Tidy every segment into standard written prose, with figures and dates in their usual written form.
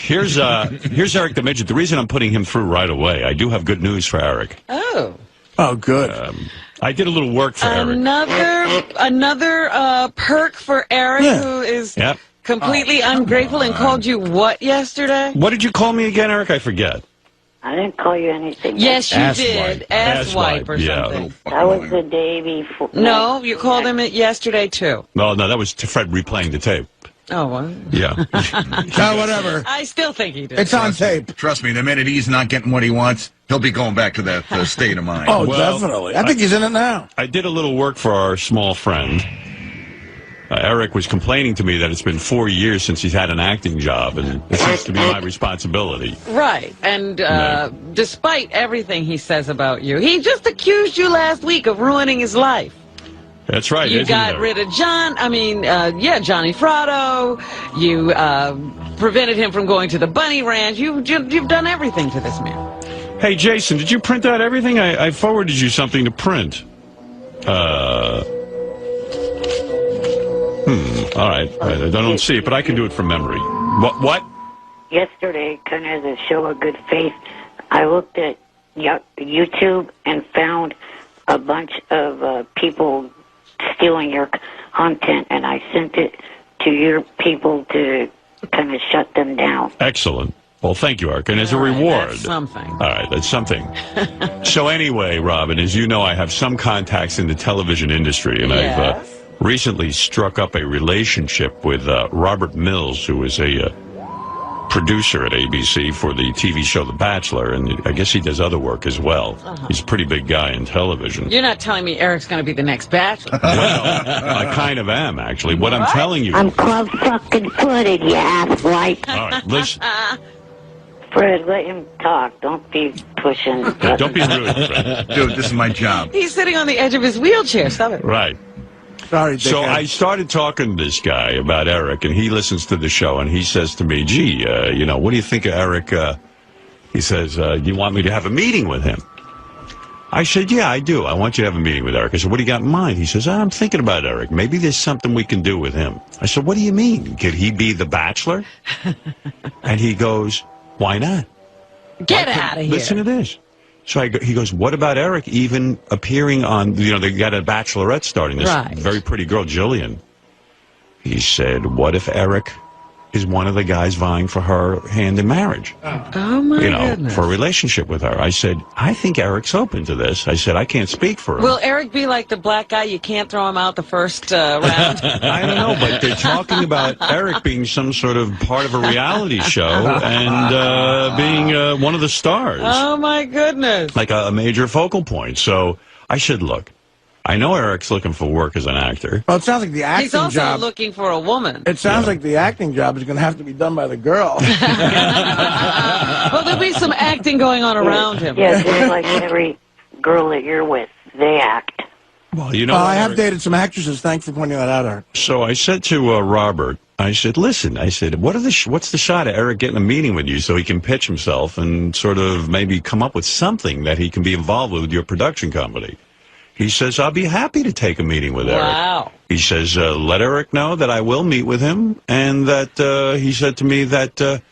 Here's Eric the Midget. The reason I'm putting him through right away, I do have good news for Eric. Oh, good. I did a little work for Eric. Another perk for Eric, who is completely ungrateful and called you what yesterday? What did you call me again, Eric? I forget. I didn't call you anything. Yes, you did. Asswipe or something. That was the day before. No, you called him yesterday, too. No, that was Fred replaying the tape. Oh, well. Yeah. Whatever. I still think he did. It's on tape. Trust me, the minute he's not getting what he wants, he'll be going back to that state of mind. Oh, definitely. I think he's in it now. I did a little work for our small friend. Eric was complaining to me that it's been 4 years since he's had an acting job, and it seems to be my responsibility. Right. And despite everything he says about you, he just accused you last week of ruining his life. That's right. You got rid of Johnny Fratto. You prevented him from going to the bunny ranch. You've done everything to this man. Hey, Jason, did you print out everything? I forwarded you something to print. All right. I don't see it, but I can do it from memory. What? Yesterday, kind of as a show of good faith, I looked at YouTube and found a bunch of people stealing your content, and I sent it to your people to kind of shut them down. Excellent. Well, thank you, Eric. And as a reward. That's something. All right, that's something. So anyway, Robin, as you know, I have some contacts in the television industry, and I've recently struck up a relationship with Robert Mills, who is a producer at ABC for the TV show The Bachelor, and I guess he does other work as well. He's a pretty big guy in television. You're not telling me Eric's going to be the next Bachelor. Well, I kind of am, actually. What I'm telling you... I'm club fucking footed, you asswipe. All right, listen. Fred, let him talk. Don't be pushing. Don't be rude, Fred. Dude, this is my job. He's sitting on the edge of his wheelchair. Stop it. Right. Sorry, So I started talking to this guy about Eric, and he listens to the show, and he says to me, gee, what do you think of Eric? He says, do you want me to have a meeting with him? I said, yeah, I do. I want you to have a meeting with Eric. I said, what do you got in mind? He says, I'm thinking about Eric. Maybe there's something we can do with him. I said, what do you mean? Could he be the Bachelor? And he goes, why not? Get out of here. Listen to this. So he goes, what about Eric even appearing on, they got a Bachelorette starting, this very pretty girl, Jillian. He said, what if Eric is one of the guys vying for her hand in marriage? Oh, my goodness. For a relationship with her. I said, I think Eric's open to this. I said, I can't speak for him. Will Eric be like the black guy? You can't throw him out the first round? I don't know, but they're talking about Eric being some sort of part of a reality show and being one of the stars. Oh, my goodness. Like a major focal point. So I said, look, I know Eric's looking for work as an actor. Well, it sounds like the acting job... He's also looking for a woman. It sounds like the acting job is going to have to be done by the girl. Well, there'll be some acting going on around him. Yeah, just like every girl that you're with, they act. Well, I have dated some actresses. Thanks for pointing that out, Eric. So I said to Robert, I said, listen, what's the shot of Eric getting a meeting with you so he can pitch himself and sort of maybe come up with something that he can be involved with your production company? He says, I'll be happy to take a meeting with Eric. Wow. He says, let Eric know that I will meet with him, and that he said to me that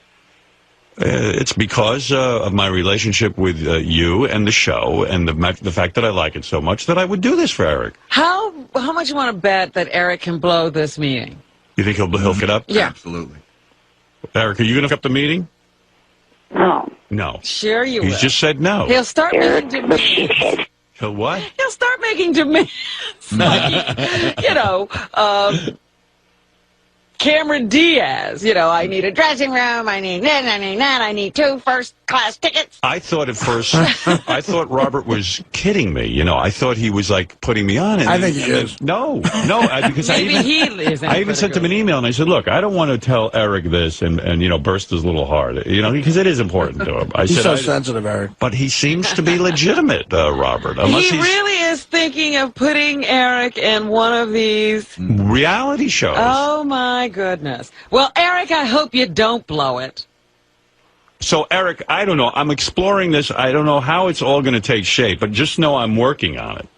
it's because of my relationship with you and the show and the fact that I like it so much that I would do this for Eric. How much you want to bet that Eric can blow this meeting? You think he'll hook it up? Yeah. Absolutely. Eric, are you going to hook up the meeting? No. No. Sure you will. He's just said no. He'll start making demands. He'll what? He'll start making demands. Like, Cameron Diaz. I need a dressing room. I need that. I need 2 first-class tickets. I thought at first, I thought Robert was kidding me. I thought he was like putting me on it. I think he is. No, because Maybe he is. I even sent him an email and I said, look, I don't want to tell Eric this and burst his little heart, because it is important to him. He's so sensitive, Eric. But he seems to be legitimate, Robert. He really is thinking of putting Eric in one of these reality shows. Oh, my goodness. Well, Eric, I hope you don't blow it. So, Eric, I don't know. I'm exploring this. I don't know how it's all going to take shape, but just know I'm working on it.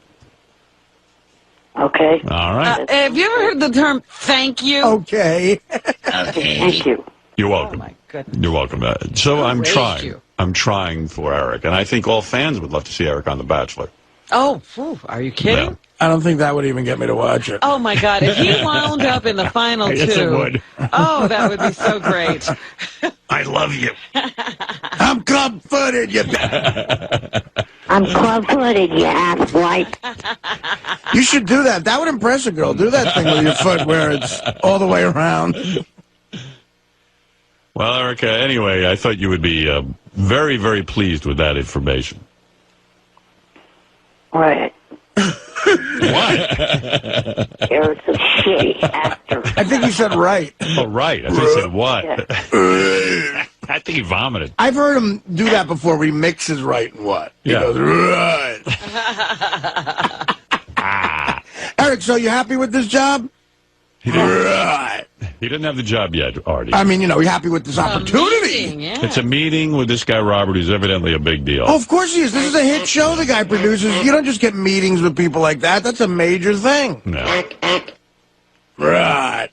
Okay. All right. Have you ever heard the term thank you? Okay. Thank you. You're welcome. Oh, my goodness. You're welcome. So I'm raised trying. you? I'm trying for Eric, and I think all fans would love to see Eric on The Bachelor. Oh, phew, are you kidding? Yeah. I don't think that would even get me to watch it. Oh, my God. If he wound up in the final two. Yes, it would. Oh, that would be so great. I love you. I'm club-footed, you I'm club-footed, you asswipe. You should do that. That would impress a girl. Do that thing with your foot where it's all the way around. Well, Eric, anyway, I thought you would be very, very pleased with that information. Right. What? Eric's a shitty actor. I think he said right. Oh, right. I thought you said what? Yeah. I think he vomited. I've heard him do that before where he mixes right and what. He Yeah. goes, right. Eric, so you happy with this job? Right. He didn't have the job yet, Artie. I mean, you happy with this opportunity. Amazing, yeah. It's a meeting with this guy, Robert, who's evidently a big deal. Oh, of course he is. This is a hit show the guy produces. You don't just get meetings with people like that. That's a major thing. No. Right.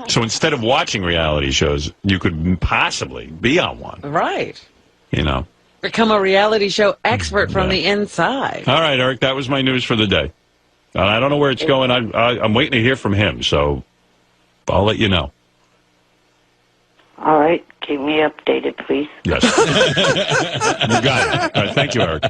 So instead of watching reality shows, you could possibly be on one, Right. you know. Become a reality show expert from the inside. All right, Eric, that was my news for the day. I don't know where it's going. I'm waiting to hear from him, so I'll let you know. All right. Keep me updated, please. Yes. You got it. All right, thank you, Eric.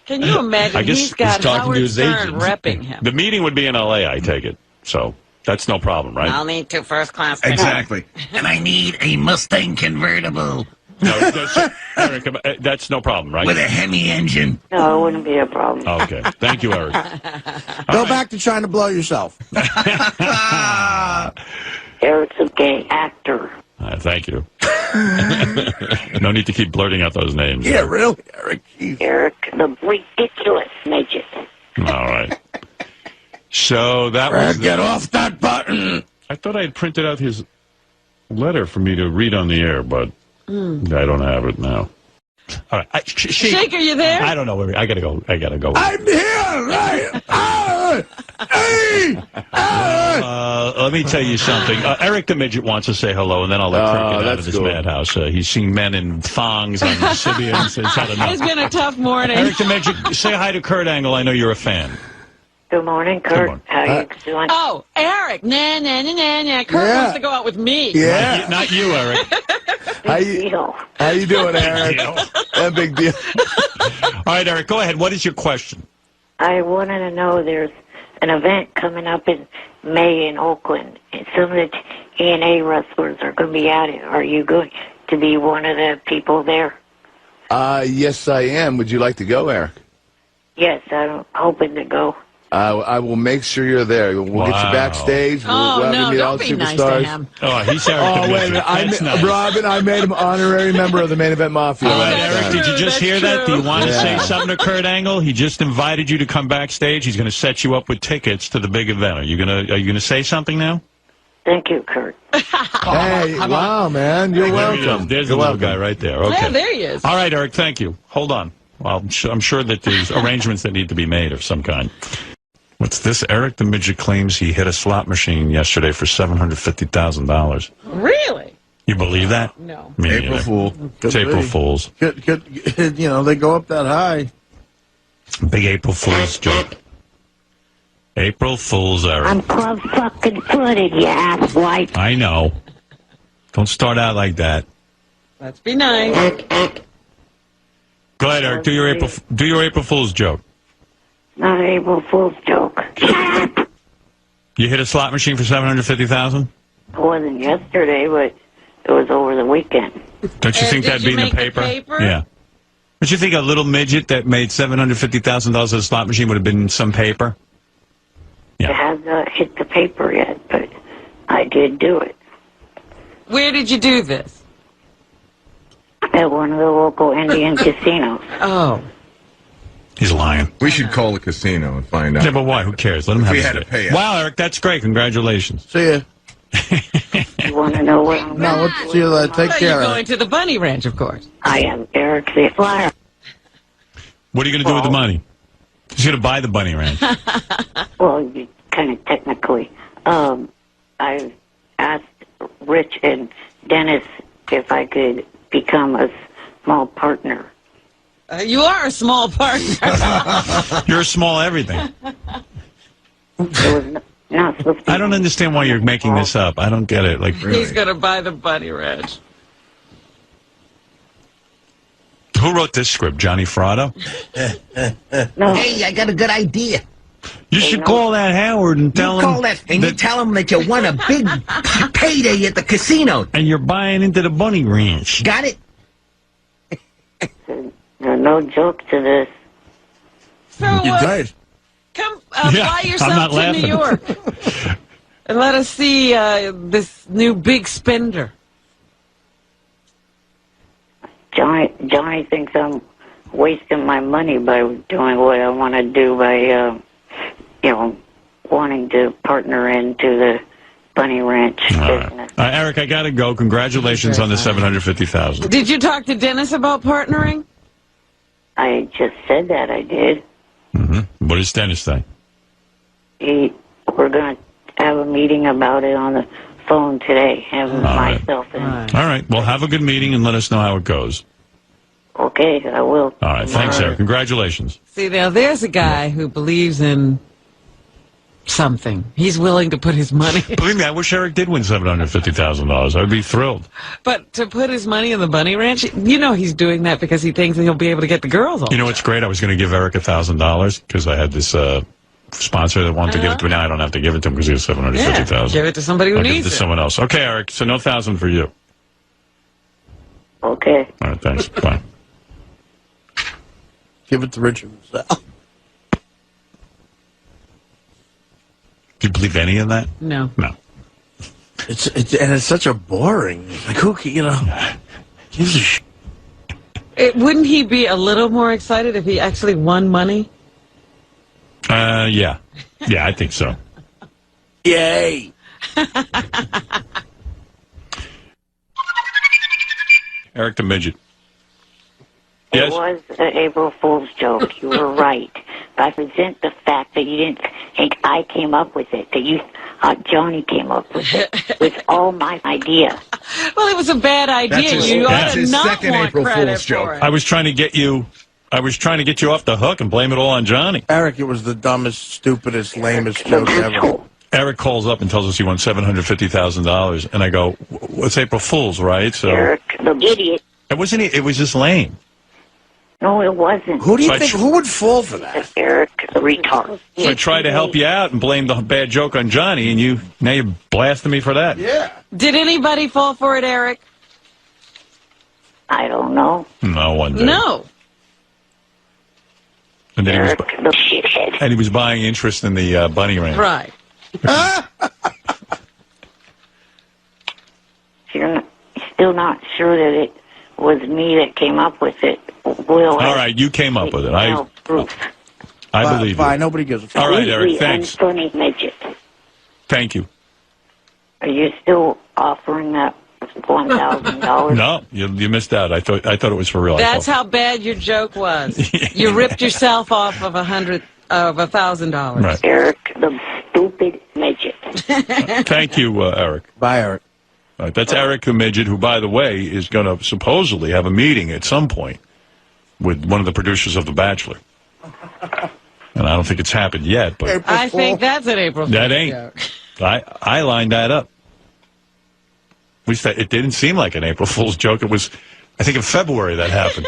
Can you imagine? I guess He's got he's talking to Howard his Stern agent. repping him. The meeting would be in L.A., I take it. So that's no problem, right? I'll need 2 first-class tickets. Exactly. And I need a Mustang convertible No, Eric, that's no problem, right? with a Hemi engine. No, it wouldn't be a problem. Okay. Thank you, Eric. Go back to trying to blow yourself. Eric's a gay actor. Thank you. No need to keep blurting out those names. Yeah, really, Eric. Jeez. Eric the ridiculous midget. All right. So that was... Get off that button. I thought I had printed out his letter for me to read on the air, but I don't have it now. All right. Shake, are you there? I don't know where... I gotta go. I'm here, right? Hey! Let me tell you something. Eric the Midget wants to say hello, and then I'll let Kirk get out of this madhouse. He's seen men in thongs on Sibians. He's had enough. It's been a tough morning. Eric the Midget, say hi to Kurt Angle. I know you're a fan. Good morning, Kurt. Good morning. How you doing? Oh, Eric. Nah. Kurt Yeah. wants to go out with me. Yeah. Not you, Eric. Big deal. How you doing, Eric? That big deal. All right, Eric, go ahead. What is your question? I wanted to know there's an event coming up in May in Oakland, and some of the TNA wrestlers are going to be at it. Are you going to be one of the people there? Yes, I am. Would you like to go, Eric? Yes, I'm hoping to go. I will make sure you're there. We'll get you backstage. We'll Oh, have no, you meet all don't the be nice to superstars. him. Oh, he's Eric the Oh, wait a Midget. minute. That's nice. Robin, I made him honorary member of the Main Event Mafia. All right, that's Eric, did you true, just that's hear that? Do true. you want to say Yeah. something to Kurt Angle? He just invited you to come backstage. He's going to set you up with tickets to the big event. Are you gonna say something now? Thank you, Kurt. Hey, wow, man. You're There he is. welcome. There's You're the little welcome. guy right there. Okay. Yeah, there he is. All right, Eric, thank you. Hold on. Well, I'm sure that there's arrangements that need to be made of some kind. What's this? Eric the Midget claims he hit a slot machine yesterday for $750,000. Really? You believe that? No. Me April neither. Fool. It's April Fool's. Good, they go up that high. Big April Fool's joke. April Fool's, Eric. I'm club fucking footed, you asswipe. I know. Don't start out like that. Let's be nice. Go ahead, Eric. Do your April Fool's joke. Not an April Fool's joke. Shut up! You hit a slot machine for $750,000? It wasn't yesterday, but it was over the weekend. Don't you think did that'd you be in the make the paper? paper? Yeah. Don't you think a little midget that made $750,000 at a slot machine would have been in some paper? It hasn't hit the paper yet, but I did do it. Where did you do this? At one of the local Indian casinos. Oh. He's lying. We should call the casino and find out. Yeah, but why? Who cares? Let him have We his had to day. pay it. Wow, Eric, that's great. Congratulations. See ya. You want to know what I'm No, let's see you later. Take Well, care. you're Eric. going to the bunny ranch, of course. I am Eric the Flyer. What are you going to do with the money? He's going to buy the bunny ranch. Well, kind of technically. I asked Rich and Dennis if I could become a small partner. You are a small partner. You're a small everything. It was not supposed to be. I don't understand why you're making this up. I don't get it. Like, really. He's going to buy the bunny ranch. Who wrote this script? Johnny Fratto? No. Hey, I got a good idea. You should call that Howard and tell You him. call that and you tell him that you won a big payday at the casino. And you're buying into the bunny ranch. Got it? There's no joke to this. So, You did. come Yeah, fly I'm yourself not to laughing. New York. And let us see this new big spender. Johnny thinks I'm wasting my money by doing what I want to do by, wanting to partner into the bunny ranch All business. right. Eric, I got to go. Congratulations on the $750,000. Did you talk to Dennis about partnering? I just said that I did. What does Dennis say? We're going to have a meeting about it on the phone today, myself and... All right. Well, have a good meeting and let us know how it goes. Okay, I will. All right. Thanks, Eric. Congratulations. See, now there's a guy who believes in something. He's willing to put his money. Believe me, I wish Eric did win $750,000. I'd be thrilled. But to put his money in the bunny ranch, he's doing that because he thinks he'll be able to get the girls all. You know what's great? I was going to give Eric $1,000 because I had this sponsor that wanted to give it to me. Now I don't have to give it to him because he has $750,000. Give it to somebody who I'll give it needs to it. someone else. Okay, Eric. So no $1,000 for you. Okay. All right. Thanks. Bye. Give it to Richard himself. Do you believe any of that? No. No. It's such a boring. Like who gives a shit? Wouldn't he be a little more excited if he actually won money? Yeah. Yeah, I think so. Yay! Eric the Midget. It Yes? was an April Fool's joke. You were right. But I resent the fact that you didn't think I came up with it, that Johnny came up with it. It's all my idea. Well, it was a bad idea. You ought that's to his not second want April credit Fool's joke. for it. I was trying to get you off the hook and blame it all on Johnny. Eric, it was the dumbest, stupidest, lamest joke ever. Eric calls up and tells us he won $750,000, and I go, "It's April Fool's, right?" So Eric, the idiot. it wasn't. It was just lame. No, it wasn't. Who do you So I think? tr- Who would fall for that? Eric, the retard. So I tried to help you out and blame the bad joke on Johnny, and now you're blasting me for that. Yeah. Did anybody fall for it, Eric? I don't know. No one did. No. And then Eric, the shithead. he was buying interest in the bunny ranch. Right. You're still not sure that it was me that came up with it. Will. All right, you came up with it. I proof. believe Fine, you. nobody gives a fuck. All right, Eric. Completely Thanks. unfunny midget. Thank you. Are you still offering that $1,000? No, you missed out. I thought it was for real. That's how bad your joke was. You ripped yourself off of $1,000. Right. Eric, the stupid midget. Thank you, Eric. Bye, Eric. All right, that's Eric the Midget, who, by the way, is going to supposedly have a meeting at some point with one of the producers of The Bachelor. And I don't think it's happened yet, but I think that's an April Fool's that ain't. joke. I lined that up. At least it didn't seem like an April Fool's joke. It was, I think, in February that happened.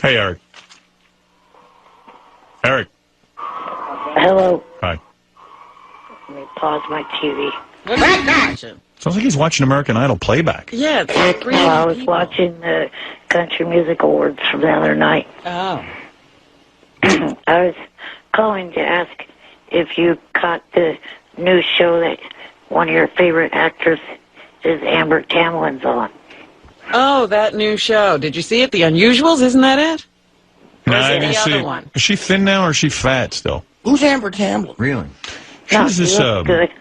Hey, Eric. Eric. Hello. Hi. Let me pause my TV. What are you watching? Sounds like he's watching American Idol playback. Yeah, it's like three I was people. watching the Country Music Awards from the other night. Oh. I was calling to ask if you caught the new show that one of your favorite actors is Amber Tamlin's on. Oh, that new show. Did you see it? The Unusuals, isn't that it? Or No, is I it didn't the see other it. one? Is she thin now or is she fat still? Who's Amber Tamblyn? Really? She was She this. looks good.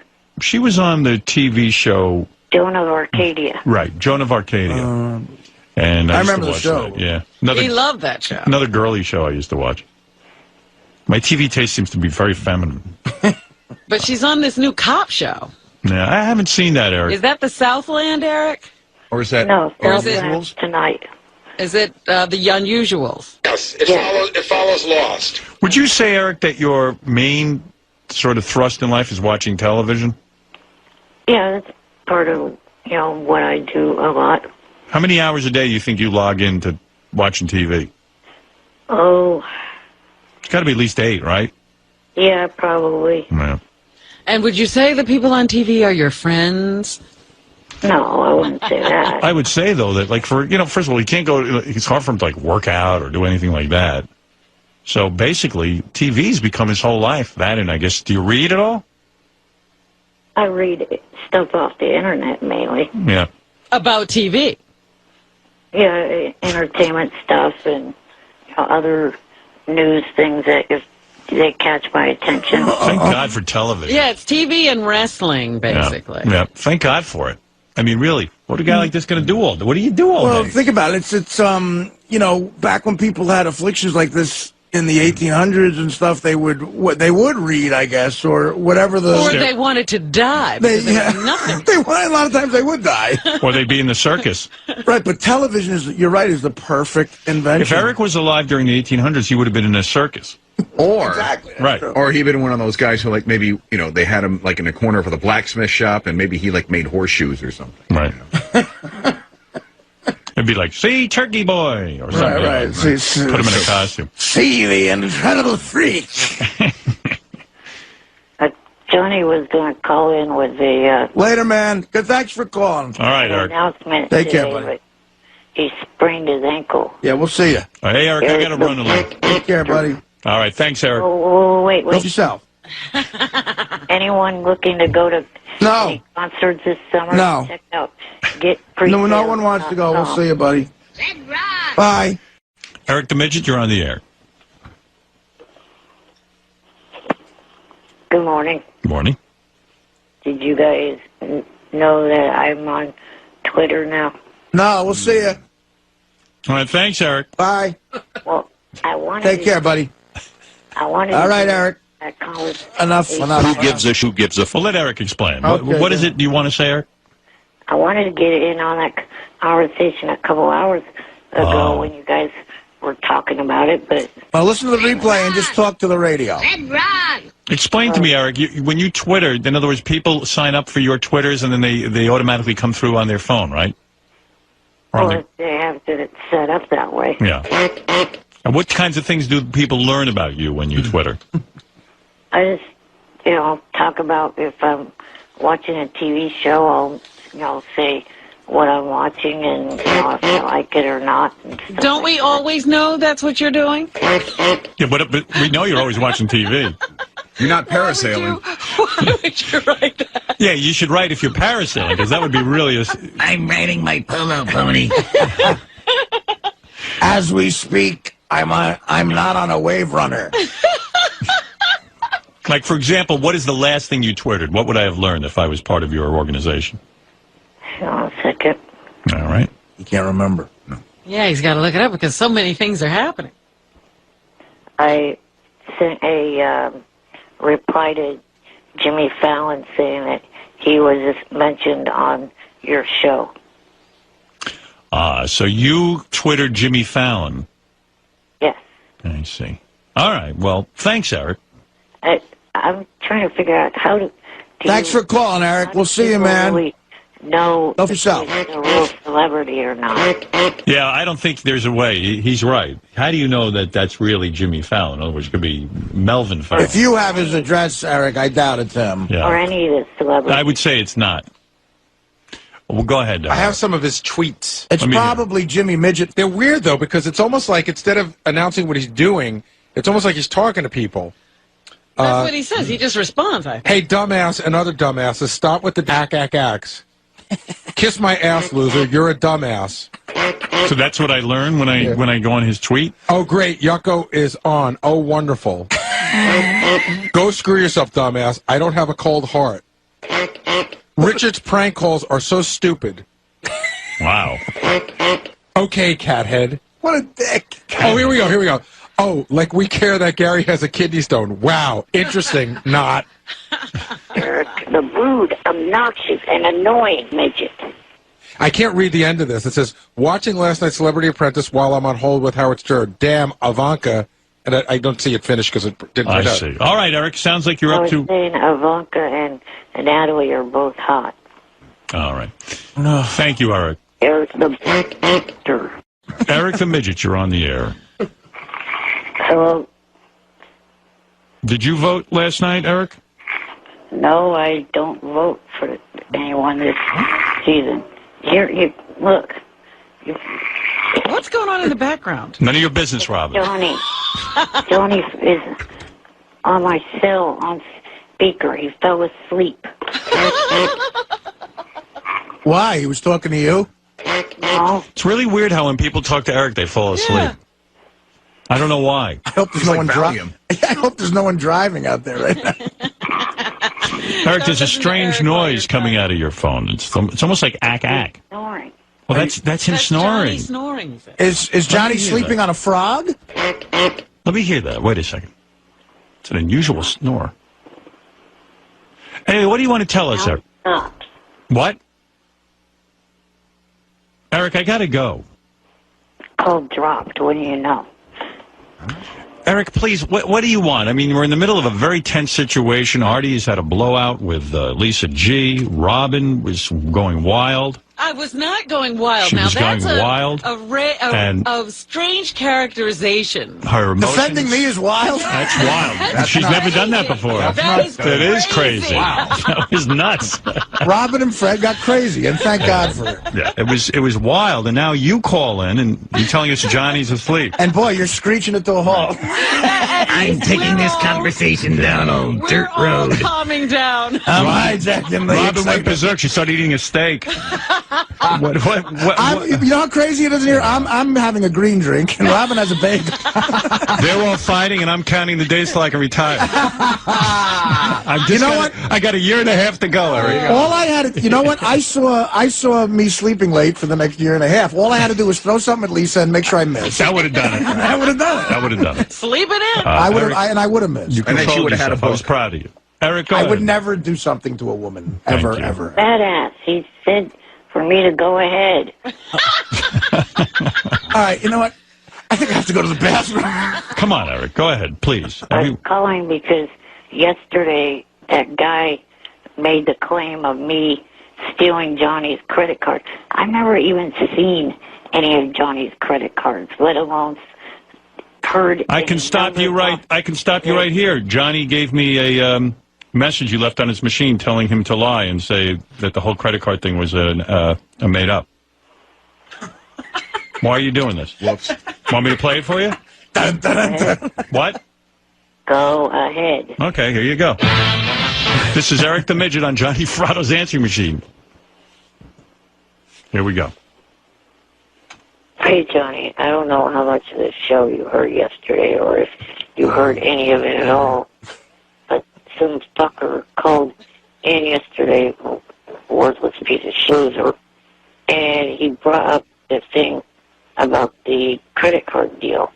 She was on the TV show, Joan of Arcadia. right? Joan of Arcadia. And I used to remember the watch show. that, yeah, He loved that show. another girly show I used to watch. My TV taste seems to be very feminine. But she's on this new cop show. Yeah, I haven't seen that, Eric. Is that the Southland, Eric? Or is that No, Or is it- Southland's tonight. Is it the Unusuals? Yes, it follows Lost. Would you say, Eric, that your main sort of thrust in life is watching television? Yeah, that's part of, what I do a lot. How many hours a day do you think you log into watching TV? Oh, It's got to be at least 8, right? yeah, probably. Yeah. And would you say the people on TV are your friends? No, I wouldn't say that. I would say, though, that, first of all, he can't go, it's hard for him to, work out or do anything like that. So, basically, TV's become his whole life. That, and I guess, do you read at all? I read stuff off the internet mainly. Yeah. About TV? Yeah, entertainment stuff and other news things that if they catch my attention. Thank God for television. Yeah, it's TV and wrestling, basically. Yeah. Thank God for it. I mean, really, what a guy like this going to do all day? What do you do all Well, day? think about it. It's back when people had afflictions like this in the 1800s and stuff, they would read, I guess, or whatever the. Or they wanted to die because they had nothing. A lot of times they would die. Or they'd be in the circus. Right, but television you're right, is the perfect invention. If Eric was alive during the 1800s, he would have been in a circus. Or, Exactly. that's Right. true. or he'd been one of those guys who, maybe, they had him, in a corner for the blacksmith shop, and maybe he, made horseshoes or something. Right. It'd be like, see, Turkey Boy, or something. Right. See, Put him in a costume. See the incredible freak. Johnny was going to call in with a Later, man. Good. Thanks for calling. All right, Eric. announcement Take care, today, buddy. but he sprained his ankle. Yeah, we'll see you. Hey, Eric, I got to run a little. Take care, buddy. All right, thanks, Eric. Oh, wait. Help yourself. Anyone looking to go to No. any concerts this summer? No. Check out Get Free. No one wants to go. We'll see you, buddy. Bye. Eric the Midget, you're on the air. Good morning. Good morning. Did you guys know that I'm on Twitter now? No, we'll see you. All right, thanks, Eric. Bye. Well, I wanted Take care, buddy. I wanted All to right, get Eric. that college. Enough. Who gives a... Well, let Eric explain. Okay, what is then. it you want to say, Eric? I wanted to get in on that conversation a couple hours ago when you guys were talking about it, but Well, listen to the replay and just talk to the radio. Explain to me, Eric, when you Twitter, in other words, people sign up for your Twitters and then they automatically come through on their phone, right? Or on well, they have it set up that way. yeah. And what kinds of things do people learn about you when you Twitter? I just, talk about if I'm watching a TV show, I'll, say what I'm watching and, if I like it or not. And stuff Don't like we that. always know that's what you're doing? Yeah, but we know you're always watching TV. You're not parasailing. Why would you write that? Yeah, you should write if you're parasailing, because that would be really I'm riding my polo pony. As we speak, I'm not on a wave runner. Like, for example, what is the last thing you Twittered? What would I have learned if I was part of your organization? Hold on a second. All right. You can't remember. Yeah, he's got to look it up because so many things are happening. I sent a reply to Jimmy Fallon saying that he was just mentioned on your show. So you Twittered Jimmy Fallon. Yes. I see. All right. Well, thanks, Eric. I'm trying to figure out how to... Thanks for calling, Eric. We'll see you, man. Really know Help yourself. if he's a real celebrity or not. Yeah, I don't think there's a way. He's right. How do you know that that's really Jimmy Fallon? In other words, it could be Melvin Fallon. If you have his address, Eric, I doubt it's him. Yeah. Or any of the celebrities. I would say it's not. Well, go ahead. I have some of his tweets. It's Let me hear. probably Jimmy Midget. They're weird, though, because it's almost like instead of announcing what he's doing, it's almost like he's talking to people. That's what he says. He just responds, I think. Hey, dumbass and other dumbasses, stop with the ack. Kiss my ass, loser. You're a dumbass. So that's what I learned when I go on his tweet. Oh, great. Yucko is on. Oh, wonderful. Go screw yourself, dumbass. I don't have a cold heart. Richard's prank calls are so stupid. Wow. Okay, cathead. What a dick. Oh, here we go. Oh, like we care that Gary has a kidney stone. Wow. Interesting. Not. Eric, the rude, obnoxious, and annoying midget. I can't read the end of this. It says, watching last night's Celebrity Apprentice while I'm on hold with Howard Stern. Damn, Ivanka. And I don't see it finished because it didn't I print out. see. All right, Eric. Sounds like you're I up was to. saying Ivanka and Natalie are both hot. All right. Thank you, Eric. Eric the black actor. Eric the Midget, you're on the air. Hello. Did you vote last night, Eric? No, I don't vote for anyone this season. Here, you look. What's going on in the background? None of your business, Robin. Johnny is on my cell on speaker. He fell asleep. Why? He was talking to you? No. It's really weird how when people talk to Eric, they fall asleep. Yeah. I don't know why. I hope there's He's no like one driving. Valium. I hope there's no one driving out there right now. Eric, there's a strange noise coming out of your phone. It's almost like ack. Snoring. Well, that's him That's snoring. Johnny snoring. he said. Is Johnny hear sleeping that. on a frog? Let me hear that. Wait a second. It's an unusual snore. Anyway, what do you want to tell us, Eric? Stop. What? Eric, I gotta go. Call dropped. What do you know? Eric, please, what do you want? I mean, we're in the middle of a very tense situation. Artie's had a blowout with Lisa G. Robin was going wild. I was not going wild. She now was that's going wild, and- of strange characterization. Her emotions. Defending me is wild. That's wild. She's never done that before. That is That is crazy. Wow. That was nuts. Robin and Fred got crazy, and thank God for it. Yeah, it was wild, and now you call in and you're telling us Johnny's asleep. And boy, you're screeching it to a halt. I'm taking this conversation down on dirt We're all road. calming down. I'm hijacking the Robin went excitement. berserk. She started eating a steak. What? You know how crazy it is in here? I'm having a green drink, and Robin has a bagel. They're all fighting, and I'm counting the days till I can retire. You know what? I got a year and a half to go, Eric. All I had to, you know what? I saw me sleeping late for the next year and a half. All I had to do was throw something at Lisa and make sure I missed. That would have done it. I would have done it. That would have done it. Sleeping in. I would have, Eric, and I would have missed. you And then she controlled would have had a yourself. I was book. proud of you. Eric, go I ahead. would never do something to a woman Thank ever, you. ever. Badass. He said for me to go ahead. All right, you know what? I think I have to go to the bathroom. Come on, Eric. Go ahead, please. I'm calling because yesterday that guy made the claim of me stealing Johnny's credit card. I've never even seen any of Johnny's credit cards, let alone heard. I can stop you right. I can stop you right here. Johnny gave me a message you left on his machine, telling him to lie and say that the whole credit card thing was a made up. Why are you doing this? Whoops. Want me to play it for you? Dun, dun, dun, dun. What? Go ahead. Okay, here you go. This is Eric the Midget on Johnny Fratto's answering machine. Here we go. Hey, Johnny, I don't know how much of this show you heard yesterday or if you heard any of it at all, but some fucker called in yesterday, worthless piece of loser, and he brought up the thing about the credit card deal.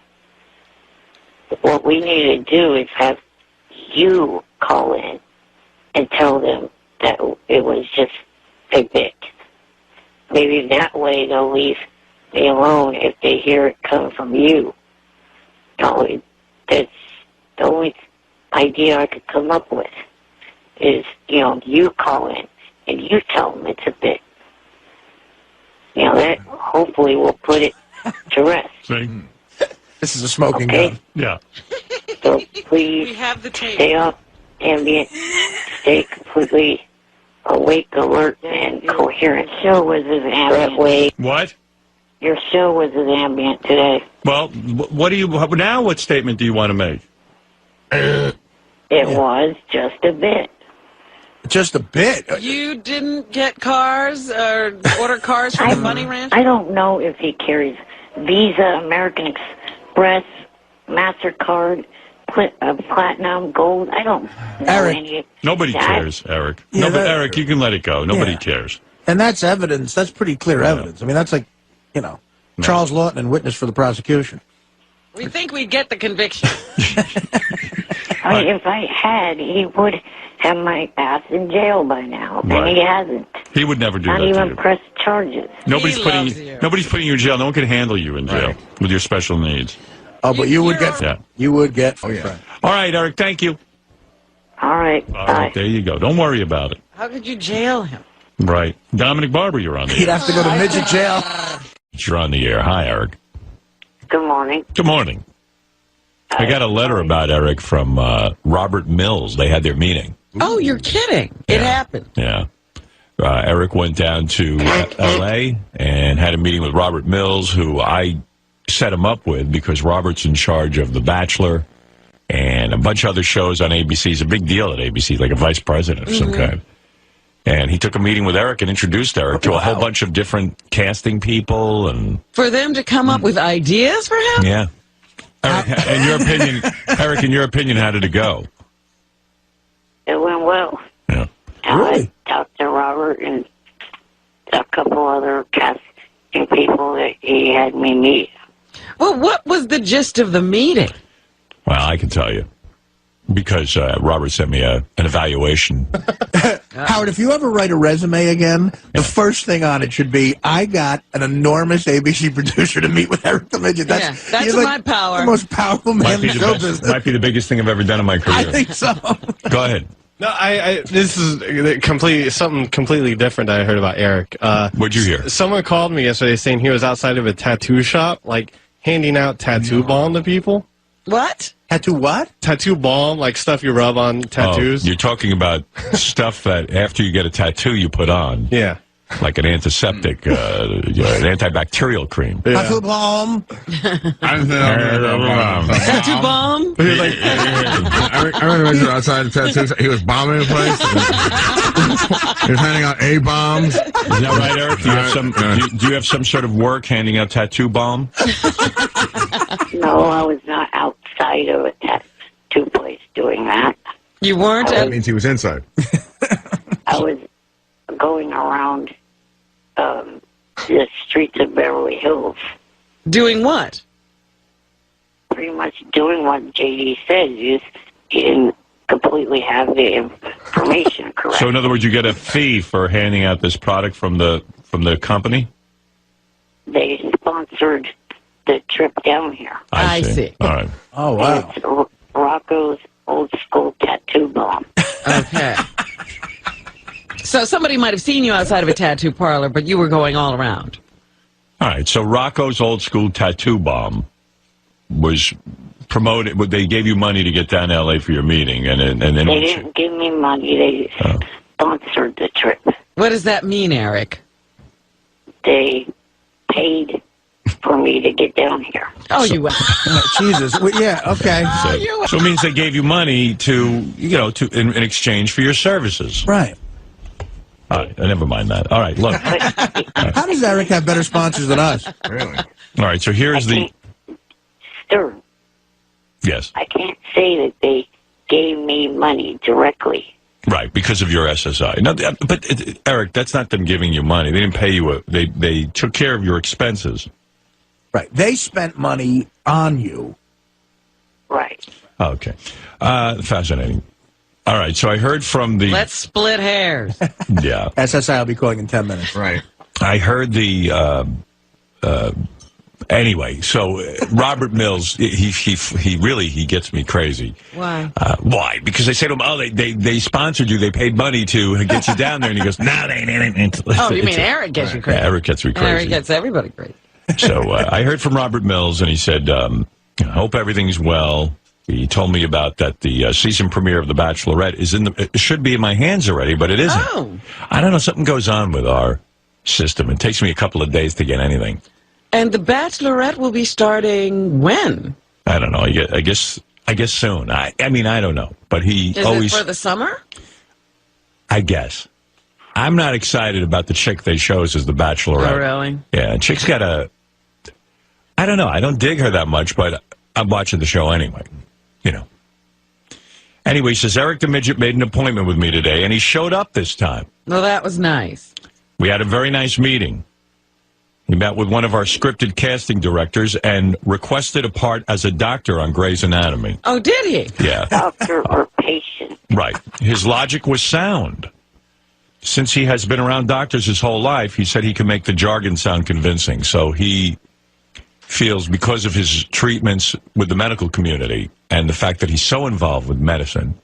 What we need to do is have you call in and tell them that it was just a bit. Maybe that way they'll leave me alone if they hear it come from you. No, that's the only idea I could come up with is, you call in and you tell them it's a bit. That hopefully will put it to rest. See? This is a smoking Okay. gun. Yeah. So We please have the tape. stay up, ambient, stay completely awake, alert, and coherent. Show was as ambient. Way. What? Your show was as ambient today. Well, what do you now? What statement do you want to make? It was just a bit. Just a bit. You didn't get cars or order cars from the Bunny Ranch? I don't know if he carries Visa, American Express, MasterCard, Platinum, Gold. I don't know Eric. any. Nobody that. cares, Eric. Yeah, No, but that- Eric, you can let it go. Nobody Yeah. cares. And that's evidence. That's pretty clear evidence. I mean, that's like, Charles Lawton and witness for the prosecution. We think we'd get the conviction. I mean, if I had, he would have my ass in jail by now, Right. and he hasn't. He would never do Not that to even you. press charges. Nobody's He putting loves you. nobody's putting you in jail. No one can handle you in jail with your special needs. Oh, but you would get. Yeah. You would get. Oh, yeah. All right, Eric. Thank you. All right, All bye. right, there you go. Don't worry about it. How could you jail him? Right, Dominic Barber, you're on the He'd air. have to go to midget jail. You're on the air. Hi, Eric. Good morning. Good morning. I got a letter about Eric from Robert Mills. They had their meeting. Oh, you're kidding. It Yeah. happened. Yeah. Eric went down to L.A. and had a meeting with Robert Mills, who I set him up with because Robert's in charge of The Bachelor and a bunch of other shows on ABC. He's a big deal at ABC, like a vice president of some kind. And he took a meeting with Eric and introduced Eric to a whole bunch of different casting people. And For them to come up with ideas for him? yeah. Eric, in your opinion, Eric, in your opinion, how did it go? It went well. Yeah. Really? I talked to Robert and a couple other casting people that he had me meet. Well, what was the gist of the meeting? Well, I can tell you. Because Robert sent me an evaluation. Howard, if you ever write a resume again, the first thing on it should be, I got an enormous ABC producer to meet with Eric the Midget. That's he's my power. The most powerful man in show business. Might be the biggest thing I've ever done in my career. I think so. Go ahead. No, this is something completely different that I heard about Eric. What'd you hear? Someone called me yesterday saying he was outside of a tattoo shop, like handing out tattoo balm to people. What? Tattoo what? Tattoo balm, like stuff you rub on tattoos. Oh, you're talking about stuff that after you get a tattoo you put on. Yeah. Like an antiseptic, an antibacterial cream. Yeah. Tattoo bomb. Tattoo bomb? I remember outside the tattoos. He was bombing the place. He was handing out A-bombs. Is that right, Eric? Do you have some sort of work handing out tattoo balm? No, I was not outside of a tattoo place doing that. You weren't That at... means he was inside. I was going around the streets of Beverly Hills, Doing what? pretty much doing what JD says. He didn't completely have the information correct. So in other words, you get a fee for handing out this product from the company? They sponsored the trip down here. I see. All right. Oh, wow. It's Rocco's Old School Tattoo Bomb. Okay. So somebody might have seen you outside of a tattoo parlor, but you were going all around. All right. So Rocco's Old School Tattoo Bomb was promoted. They gave you money to get down to L.A. for your meeting, and then They didn't give me money. They sponsored the trip. What does that mean, Eric? They paid for me to get down here. Oh, you... Jesus. Well, yeah, okay. So it means they gave you money to in exchange for your services. Right. All right, never mind that. All right, look. How does Eric have better sponsors than us? Really? All right, so here's the... Sir, Yes, I can't say that they gave me money directly. right, because of your SSI. No, but Eric, that's not them giving you money. They didn't pay you. They took care of your expenses. Right. They spent money on you. Right. Okay. Fascinating. All right, so I heard from the... Let's split hairs. Yeah. SSI will be calling in 10 minutes. Right. I heard the... Anyway, so Robert Mills, he really gets me crazy. Why? Why? Because I say to him, oh, they sponsored you, they paid money to get you down there, and he goes, no, they didn't. Oh, you mean Eric gets you crazy? Yeah, Eric gets me crazy. Eric gets everybody crazy. So I heard from Robert Mills, and he said, I hope everything's well. He told me about that the season premiere of The Bachelorette it should be in my hands already, but it isn't. Oh. I don't know, something goes on with our system. It takes me a couple of days to get anything. And The Bachelorette will be starting when? I don't know. I guess soon. I mean, I don't know. But he Is always... it for the summer? I guess. I'm not excited about the chick they chose as the Bachelorette. Oh, really? Yeah, chick's got a... I don't know. I don't dig her that much, but I'm watching the show anyway. You know. Anyway, he says, Eric the Midget made an appointment with me today, and he showed up this time. Well, that was nice. We had a very nice meeting. He met with one of our scripted casting directors and requested a part as a doctor on Grey's Anatomy. Oh, did he? Yeah. Doctor or patient. Right. His logic was sound. Since he has been around doctors his whole life, he said he can make the jargon sound convincing. So he feels because of his treatments with the medical community and the fact that he's so involved with medicine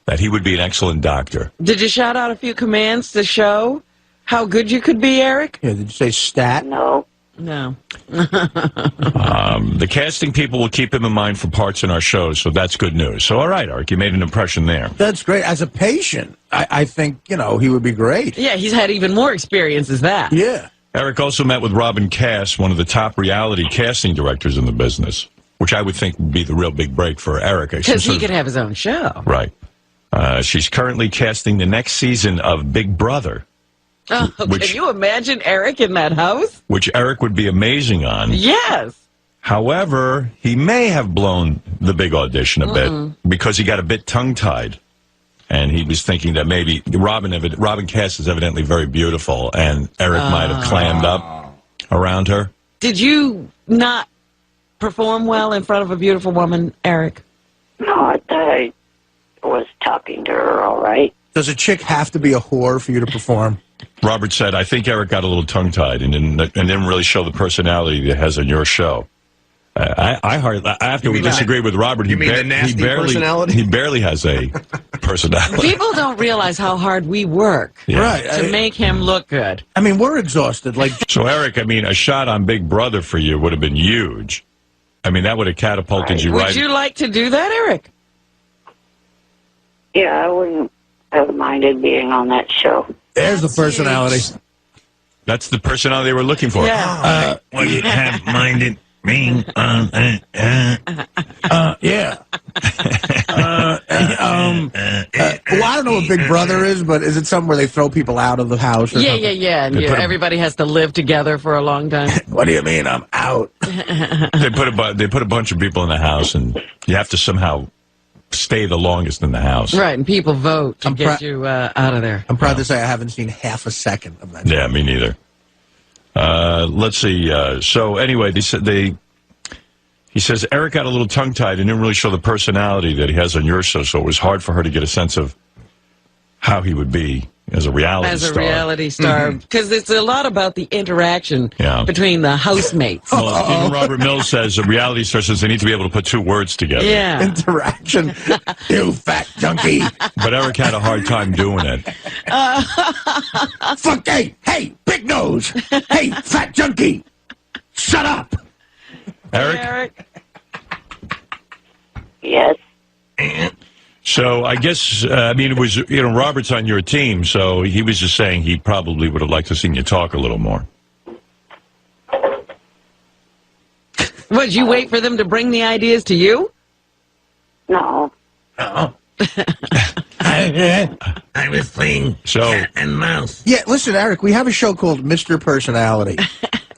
that he would be an excellent doctor. Did you shout out a few commands to show how good you could be, Eric? Yeah, did you say stat? No. No. The casting people will keep him in mind for parts in our shows, so that's good news. So, all right, Eric, you made an impression there. That's great. As a patient, I think, he would be great. Yeah, he's had even more experience as that. Yeah. Eric also met with Robin Cass, one of the top reality casting directors in the business, which I would think would be the real big break for Eric. Because he could have his own show. Right. She's currently casting the next season of Big Brother. Oh, can you imagine Eric in that house? Which Eric would be amazing on. Yes. However, he may have blown the big audition a bit because he got a bit tongue-tied. And he was thinking that maybe Robin Cass is evidently very beautiful, and Eric might have clammed up around her. Did you not perform well in front of a beautiful woman, Eric? No, I thought I was talking to her all right. Does a chick have to be a whore for you to perform? Robert said, I think Eric got a little tongue-tied and didn't really show the personality that he has on your show. After we disagreed with Robert, he barely has a personality. People don't realize how hard we work to make him look good. I mean, we're exhausted. So, Eric, a shot on Big Brother for you would have been huge. That would have catapulted you right. Would you like to do that, Eric? Yeah, I wouldn't have minded being on that show. There's the personality. That's the personality they were looking for. Yeah. Would you have minded being on Yeah. Well, I don't know what Big Brother is, but is it something where they throw people out of the house? Or something? Yeah. And everybody has to live together for a long time. What do you mean I'm out? They put a bunch of people in the house, and you have to somehow stay the longest in the house. Right, and people vote to get you out of there. I'm proud to say I haven't seen half a second of that. Yeah, me neither. Let's see. So anyway, he says Eric got a little tongue-tied and didn't really show the personality that he has on your show, so it was hard for her to get a sense of how he would be as a reality star. As a reality star, because it's a lot about the interaction Yeah. between the housemates. Well, even Robert Mills says a reality star says they need to be able to put two words together. Yeah. Interaction. You fat junkie. But Eric had a hard time doing it. Fuck, hey, big nose. Hey, fat junkie. Shut up. Eric? Yes. So I guess, it was, Robert's on your team, so he was just saying he probably would have liked to seen you talk a little more. Would you wait for them to bring the ideas to you? No. I was playing cat and mouse. Yeah, listen, Eric, we have a show called Mr. Personality.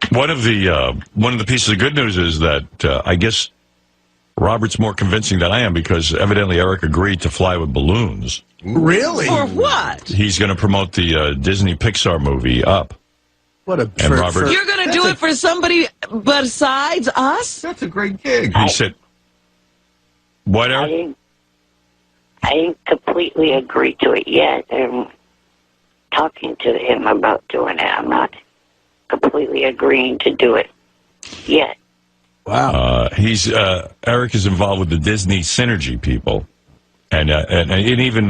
One of the pieces of good news is that I guess Robert's more convincing than I am because evidently Eric agreed to fly with balloons. Really? For what? He's going to promote the Disney Pixar movie Up. What a And Robert, You're going to do it for somebody besides us? That's a great gig. he said, "What, I Eric?" didn't completely agree to it yet. I'm talking to him about doing it. I'm not completely agreeing to do it yet. Wow. Eric is involved with the Disney Synergy people, and even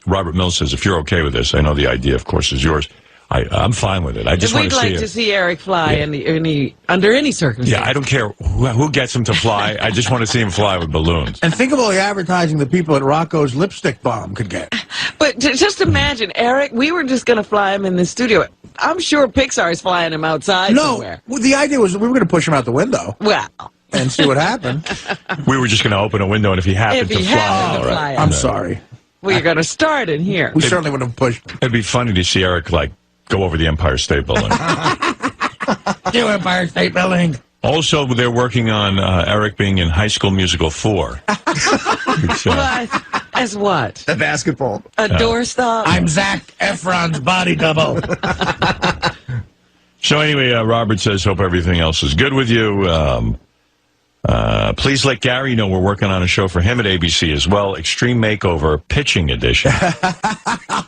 Robert Mills says, if you're okay with this, I know the idea, of course, is yours. I'm fine with it. I just want We'd to see like it. to see Eric fly under any circumstances. Yeah, I don't care who gets him to fly. I just want to see him fly with balloons. And think of all the advertising the people at Rocco's Lipstick Bomb could get. But just imagine, Eric, we were just going to fly him in the studio. I'm sure Pixar is flying him outside somewhere. Well, the idea was we were going to push him out the window Well, and see what happened. We were just going to open a window, and if he happened to fly, all right. out. I'm sorry. We're going to start in here. We certainly wouldn't have pushed him. It'd be funny to see Eric go over the Empire State Building. New Empire State Building. Also, they're working on Eric being in High School Musical 4. What? As what? The basketball. A doorstop? I'm Zac Efron's body double. So anyway, Robert says, hope everything else is good with you. Please let Gary know we're working on a show for him at ABC as well, Extreme Makeover Pitching Edition.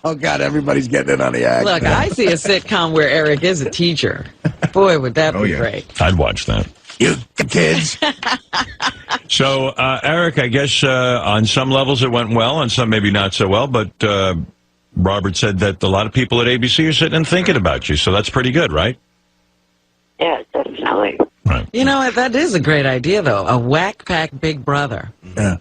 Oh, God, everybody's getting in on the act. Look, I see a sitcom where Eric is a teacher. Boy, would that be great. I'd watch that. You kids. So, Eric, I guess on some levels it went well, on some maybe not so well, but Robert said that a lot of people at ABC are sitting and thinking about you, so that's pretty good, right? Yeah, definitely. Right. You know what? That is a great idea, though. A whack pack Big Brother. Yeah.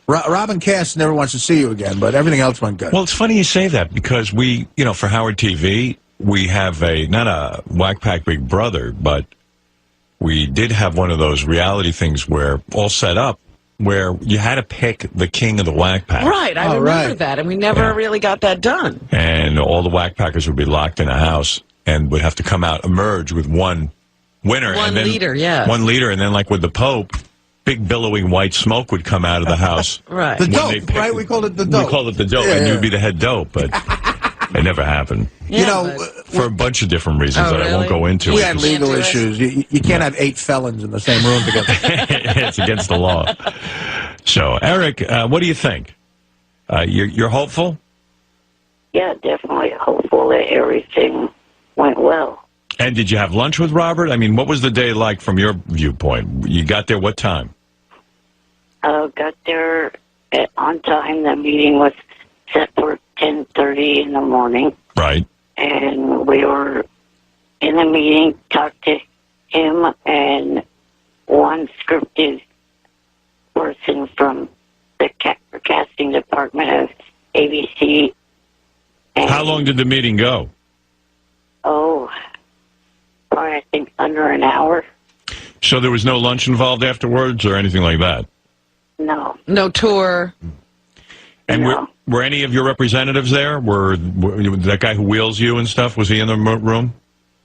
Robin Cass never wants to see you again, but everything else went good. Well, it's funny you say that because we, for Howard TV, we have not a whack pack Big Brother, but we did have one of those reality things where all set up where you had to pick the king of the whack pack. Right, I remember that, and we never really got that done. And all the whack packers would be locked in a house and would have to come out, emerge with one winner. One and then leader, yeah. One leader, and then like with the Pope, big billowing white smoke would come out of the house. Right. The dope, right? We called it the dope. We called it the dope, and you'd be the head dope, but it never happened. Yeah, for a bunch of different reasons that I won't go into. We had legal issues. You can't have 8 felons in the same room together. It's against the law. So, Eric, what do you think? You're hopeful? Yeah, definitely hopeful that everything went well. And did you have lunch with Robert? I mean, what was the day like from your viewpoint? You got there what time? Got there on time. The meeting was set for 10:30 in the morning. Right. And we were in the meeting, talked to him and one scripted person from the casting department of ABC. And, how long did the meeting go? Oh, probably I think under an hour. So there was no lunch involved afterwards or anything like that? No. No tour. And were any of your representatives there? Were that guy who wheels you and stuff, was he in the room?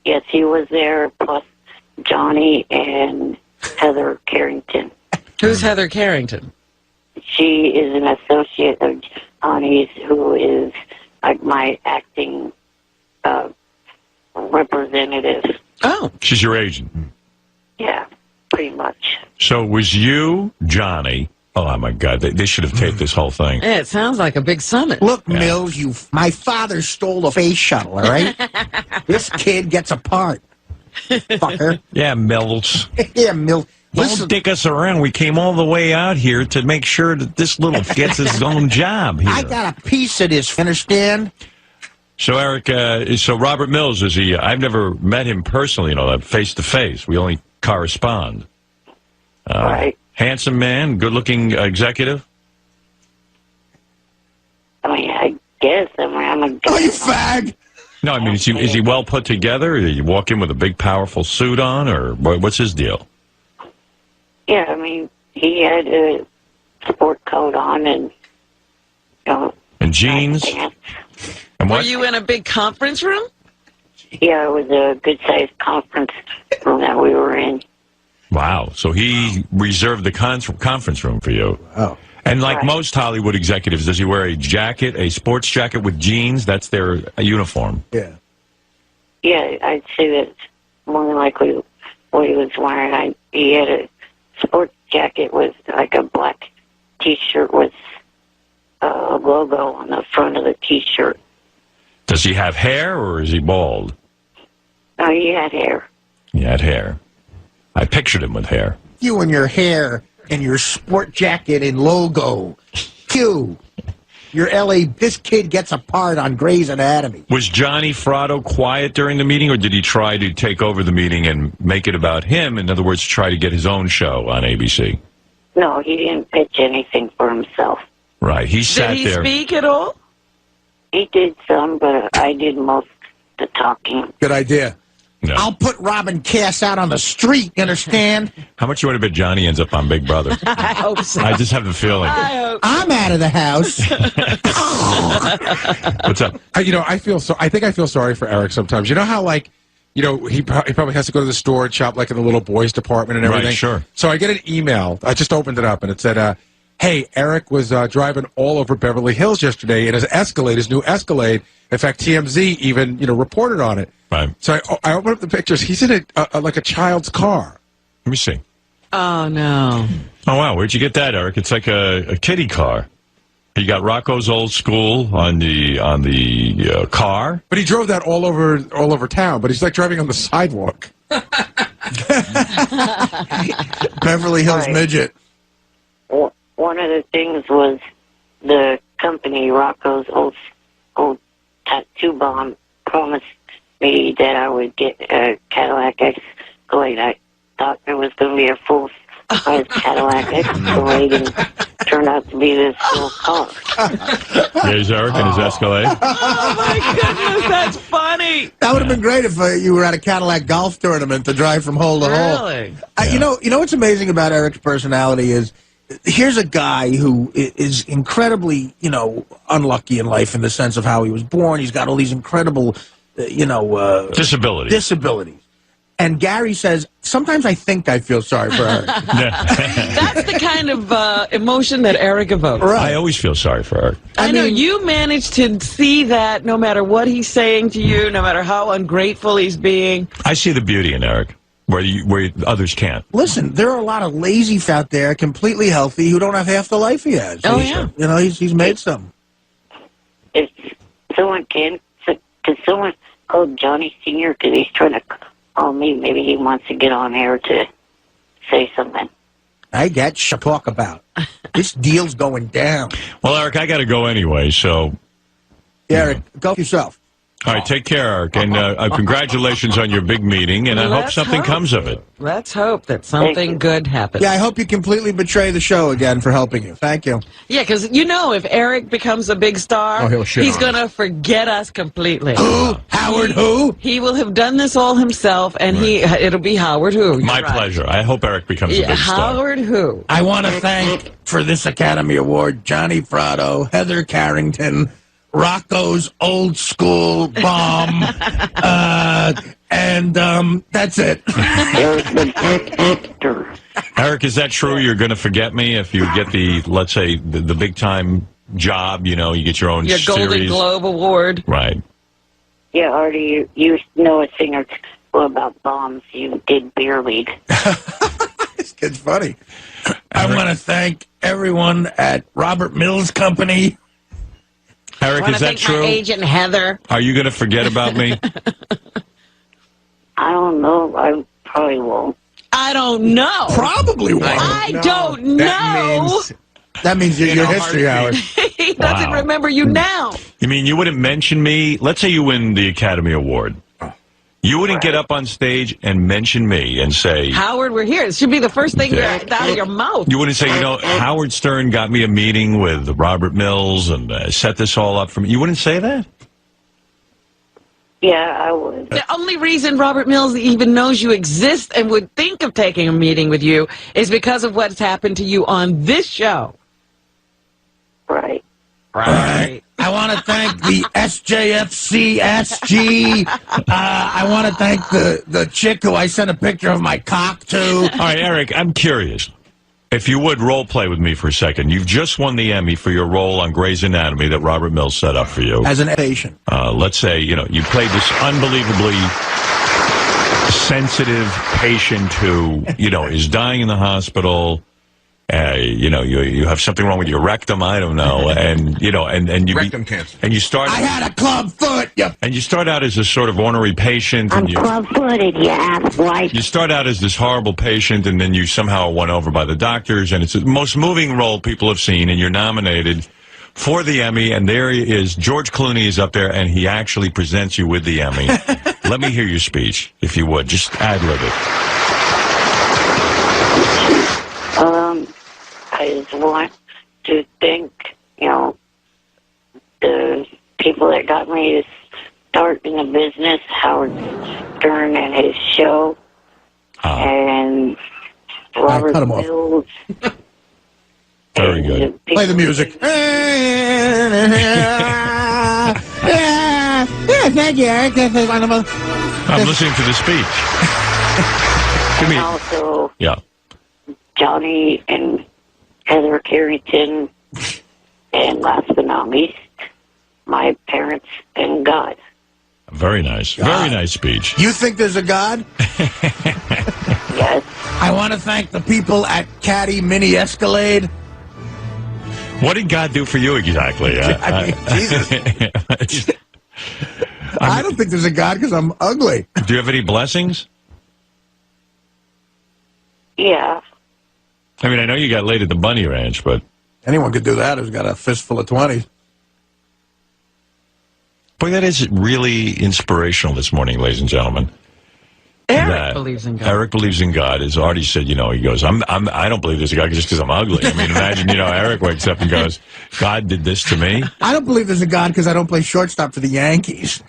Yes, he was there, plus Johnny and Heather Carrington. Who's Heather Carrington? She is an associate of Johnny's, who is like my acting representative. Oh. She's your agent? Yeah, pretty much. So it was you, Johnny. Oh, my God. They should have taped this whole thing. Yeah, it sounds like a big summit. Look, Mills, my father stole a space shuttle, all right? This kid gets a part. Fucker. Yeah, Mills. Yeah, Mills. Don't dick us around. We came all the way out here to make sure that this little gets his own job here. I got a piece of this, understand? So, Eric, so Robert Mills, is he? I've never met him personally, face to face. We only correspond. Right. Handsome man, good-looking executive. I mean, I guess. I'm a guy. Oh, you fag! No, I mean, is he well put together? Did you walk in with a big, powerful suit on, or what's his deal? Yeah, I mean, he had a sport coat on and, and jeans. And what? Were you in a big conference room? Yeah, it was a good-sized conference room that we were in. Wow. So he reserved the conference room for you. Oh. And like most Hollywood executives, does he wear a jacket, a sports jacket with jeans? That's their uniform. Yeah. Yeah, I'd say that's more than likely what he was wearing. He had a sports jacket with like a black T-shirt with a logo on the front of the T-shirt. Does he have hair or is he bald? No, he had hair. He had hair. I pictured him with hair. You and your hair and your sport jacket and logo. Q. Your L.A. This kid gets a part on Grey's Anatomy. Was Johnny Fratto quiet during the meeting, or did he try to take over the meeting and make it about him? In other words, try to get his own show on ABC? No, he didn't pitch anything for himself. Right. He sat Did he there. speak at all? He did some, but I did most of the talking. Good idea. No. I'll put Robin Cass out on the street, you understand? How much you want to bet Johnny ends up on Big Brother? I hope so. I just have the feeling. I'm out of the house. What's up? I think I feel sorry for Eric sometimes. You know how, he probably has to go to the store and shop, like, in the little boys department and everything? Right, sure. So I get an email. I just opened it up, and it said, hey, Eric was driving all over Beverly Hills yesterday in his Escalade, his new Escalade. In fact, TMZ even, reported on it. Right. So I open up the pictures. He's in like a child's car. Let me see. Oh, no. Oh, wow. Where'd you get that, Eric? It's like a kiddie car. You got Rocco's Old School on the car. But he drove that all over town. But he's like driving on the sidewalk. Beverly Hills Right. Midget. One of the things was the company Rocco's old tattoo bomb promised me that I would get a Cadillac Escalade. I thought it was going to be a full-size Cadillac Escalade, and it turned out to be this little car. There's Eric and his Escalade. Oh, my goodness, that's funny. That would have been great if you were at a Cadillac golf tournament to drive from hole to hole. Really? You know what's amazing about Eric's personality is, here's a guy who is incredibly, unlucky in life in the sense of how he was born. He's got all these incredible, disabilities. And Gary says, sometimes I think I feel sorry for Eric. That's the kind of emotion that Eric evokes. Right. I always feel sorry for Eric. I know you managed to see that no matter what he's saying to you, no matter how ungrateful he's being. I see the beauty in Eric where others can't. Listen, there are a lot of lazy out there, completely healthy, who don't have half the life he has. Oh, yeah. He's made some. If someone could someone call Johnny Sr., because he's trying to call me. Maybe he wants to get on air to say something. I got to talk about. This deal's going down. Well, Eric, I got to go anyway, so... Eric, go yourself. All right, take care, Eric, and congratulations on your big meeting, and I hope something comes of it. Let's hope that something good happens. Yeah, I hope you completely betray the show again for helping you. Thank you. Yeah, because if Eric becomes a big star, he's going to forget us completely. Who? Howard who? He will have done this all himself, and it'll be Howard who. You're My right. pleasure. I hope Eric becomes a big star. Howard who. I want to thank, for this Academy Award, Johnny Fratto, Heather Carrington, Rocco's Old School Bomb, and that's it. Eric the actor. Eric, is that true? You're going to forget me if you get let's say, the big-time job, you get your own series? Golden Globe Award. Right. Yeah, Artie, you know a thing or two about bombs. You did Beer League. This kid's funny. I want to thank everyone at Robert Mills Company. Eric, is that true? My agent Heather. Are you going to forget about me? I don't know. I probably won't. I don't know. Probably won't. I don't know. That means you're history, Howard. He doesn't remember you now. You mean you wouldn't mention me? Let's say you win the Academy Award. You wouldn't get up on stage and mention me and say... Howard, we're here. It should be the first thing out of your mouth. You wouldn't say, Howard Stern got me a meeting with Robert Mills and set this all up for me. You wouldn't say that? Yeah, I would. The only reason Robert Mills even knows you exist and would think of taking a meeting with you is because of what's happened to you on this show. Right. Right. I want to thank the SJFC SG. I want to thank the chick who I sent a picture of my cock to. All right, Eric, I'm curious. If you would role play with me for a second. You've just won the Emmy for your role on Grey's Anatomy that Robert Mills set up for you. As an patient. Let's say, you played this unbelievably sensitive patient who, is dying in the hospital. You have something wrong with your rectum, I don't know, and Rectum cancer. And you start. I had a club foot. Yep. And you start out as a sort of ornery patient. I'm and club-footed, you asswipe. you start out as this horrible patient, and then you somehow won over by the doctors, and it's the most moving role people have seen, and you're nominated for the Emmy, and there he is. George Clooney is up there, and he actually presents you with the Emmy. Let me hear your speech, if you would. Just ad-lib it. I just want to thank, the people that got me to start in the business, Howard Stern and his show, and Robert cut him off. Mills. Very good. Play the music. Thank you, Eric. That's wonderful. I'm listening to the speech. Give me. And also Yeah. Johnny and Heather Carrington, and last but not least, my parents and God. Very nice. Very nice speech. You think there's a God? Yes. I want to thank the people at Caddy Mini Escalade. What did God do for you exactly? I mean, Jesus. I don't think there's a God because I'm ugly. Do you have any blessings? Yeah. I mean, I know you got laid at the Bunny Ranch, but... Anyone could do that who's got a fistful of 20s. Boy, that is really inspirational this morning, ladies and gentlemen. Eric believes in God. Eric believes in God. As Artie said, he goes, I don't believe there's a God just because I'm ugly. I mean, imagine, Eric wakes up and goes, God did this to me. I don't believe there's a God because I don't play shortstop for the Yankees.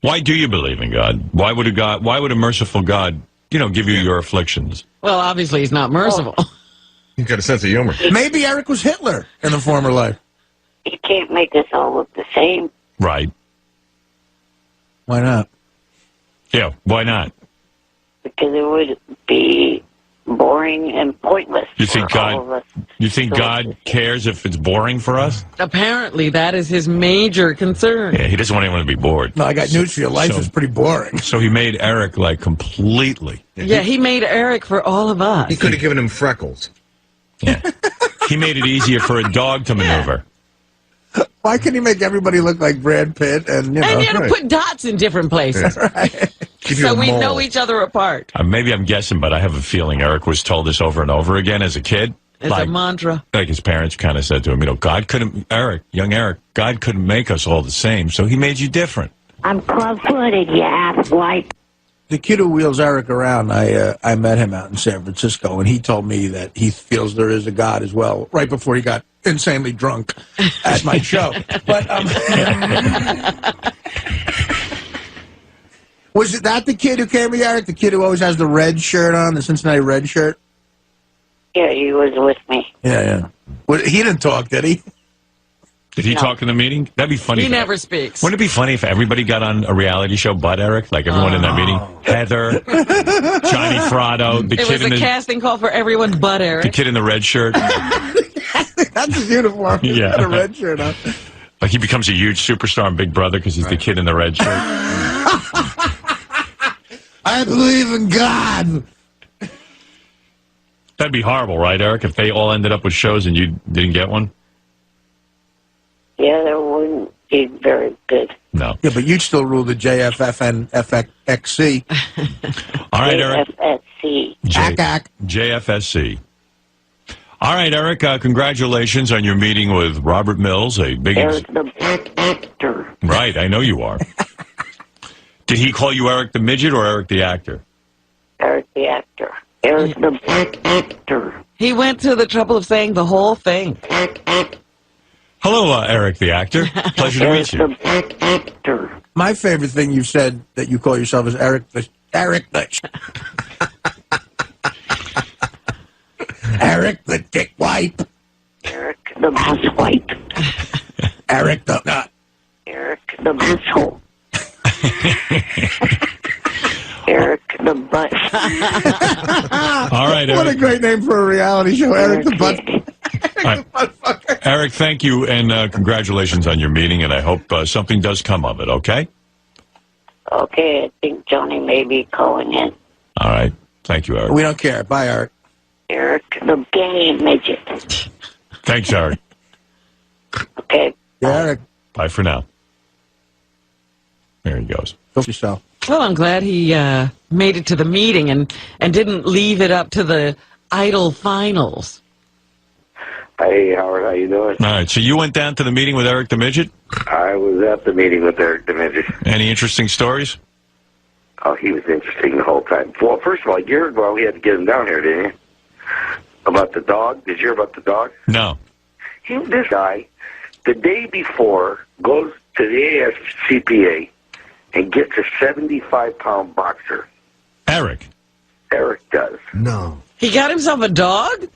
Why do you believe in God? Why would a merciful God, give you your afflictions? Well, obviously he's not merciful. He's got a sense of humor. Maybe Eric was Hitler in the former life. You can't make us all look the same. Right. Why not? Yeah, why not? Because it would be boring and pointless. You think for all of us. You think God cares if it's boring for us? Apparently, that is his major concern. Yeah, he doesn't want anyone to be bored. No, I got news for you. Life is pretty boring. So he made Eric, completely. Yeah, he made Eric for all of us. He could have given him freckles. Yeah. He made it easier for a dog to maneuver. Why couldn't he make everybody look like Brad Pitt? And you had to put dots in different places. Right. So we know each other apart. Maybe I'm guessing, but I have a feeling Eric was told this over and over again as a kid. It's a mantra. Like his parents kind of said to him, God couldn't, young Eric, God couldn't make us all the same, so he made you different. I'm club-footed, you asswipe. The kid who wheels Eric around, I met him out in San Francisco, and he told me that he feels there is a God as well, right before he got insanely drunk at my show. But was it that the kid who came with Eric, the kid who always has the red shirt on, the Cincinnati red shirt? Yeah, he was with me. Yeah. Well, he didn't talk, did he? Did he talk in the meeting? That'd be funny. He never speaks. Wouldn't it be funny if everybody got on a reality show but Eric? Like everyone in that meeting? Heather, Johnny Fratto, the it kid was a casting call for everyone but Eric. The kid in the red shirt. That's his uniform. He's got a red shirt on. Like he becomes a huge superstar in Big Brother because he's the kid in the red shirt. I believe in God. That'd be horrible, right, Eric? If they all ended up with shows and you didn't get one? Yeah, that wouldn't be very good. No. Yeah, but you'd still rule the JFF and FXC. All right, Eric. JFSC. JFSC. All right, Eric, congratulations on your meeting with Robert Mills, a big... Eric the Black Actor. Right, I know you are. Did he call you Eric the Midget or Eric the Actor? Eric the Actor. Eric the Black Actor. He went to the trouble of saying the whole thing. Hello, Eric the Actor. Pleasure to meet you. Eric the Black Actor. My favorite thing you've said that you call yourself is Eric the... Eric the dick wipe. Eric the ass wipe. Eric the nut. Eric the asshole. Eric the butt. All right, Eric. What a great name for a reality show, Eric the butt. Right. Eric, thank you, and congratulations on your meeting, and I hope something does come of it, okay? Okay, I think Johnny may be calling in. All right. Thank you, Eric. We don't care. Bye, Eric. Eric the gay midget. Thanks, Eric. Okay. Yeah, Eric. Bye for now. There he goes. Go for yourself. Well, I'm glad he made it to the meeting and didn't leave it up to the Idol finals. Hey, Howard, how you doing? All right, so you went down to the meeting with Eric the Midget? I was at the meeting with Eric the Midget. Any interesting stories? Oh, he was interesting the whole time. Well, first of all, you heard why we had to get him down here, didn't you? About the dog? Did you hear about the dog? No. This guy, the day before, goes to the ASCPA and gets a 75-pound boxer. Eric? Eric does. No. He got himself a dog?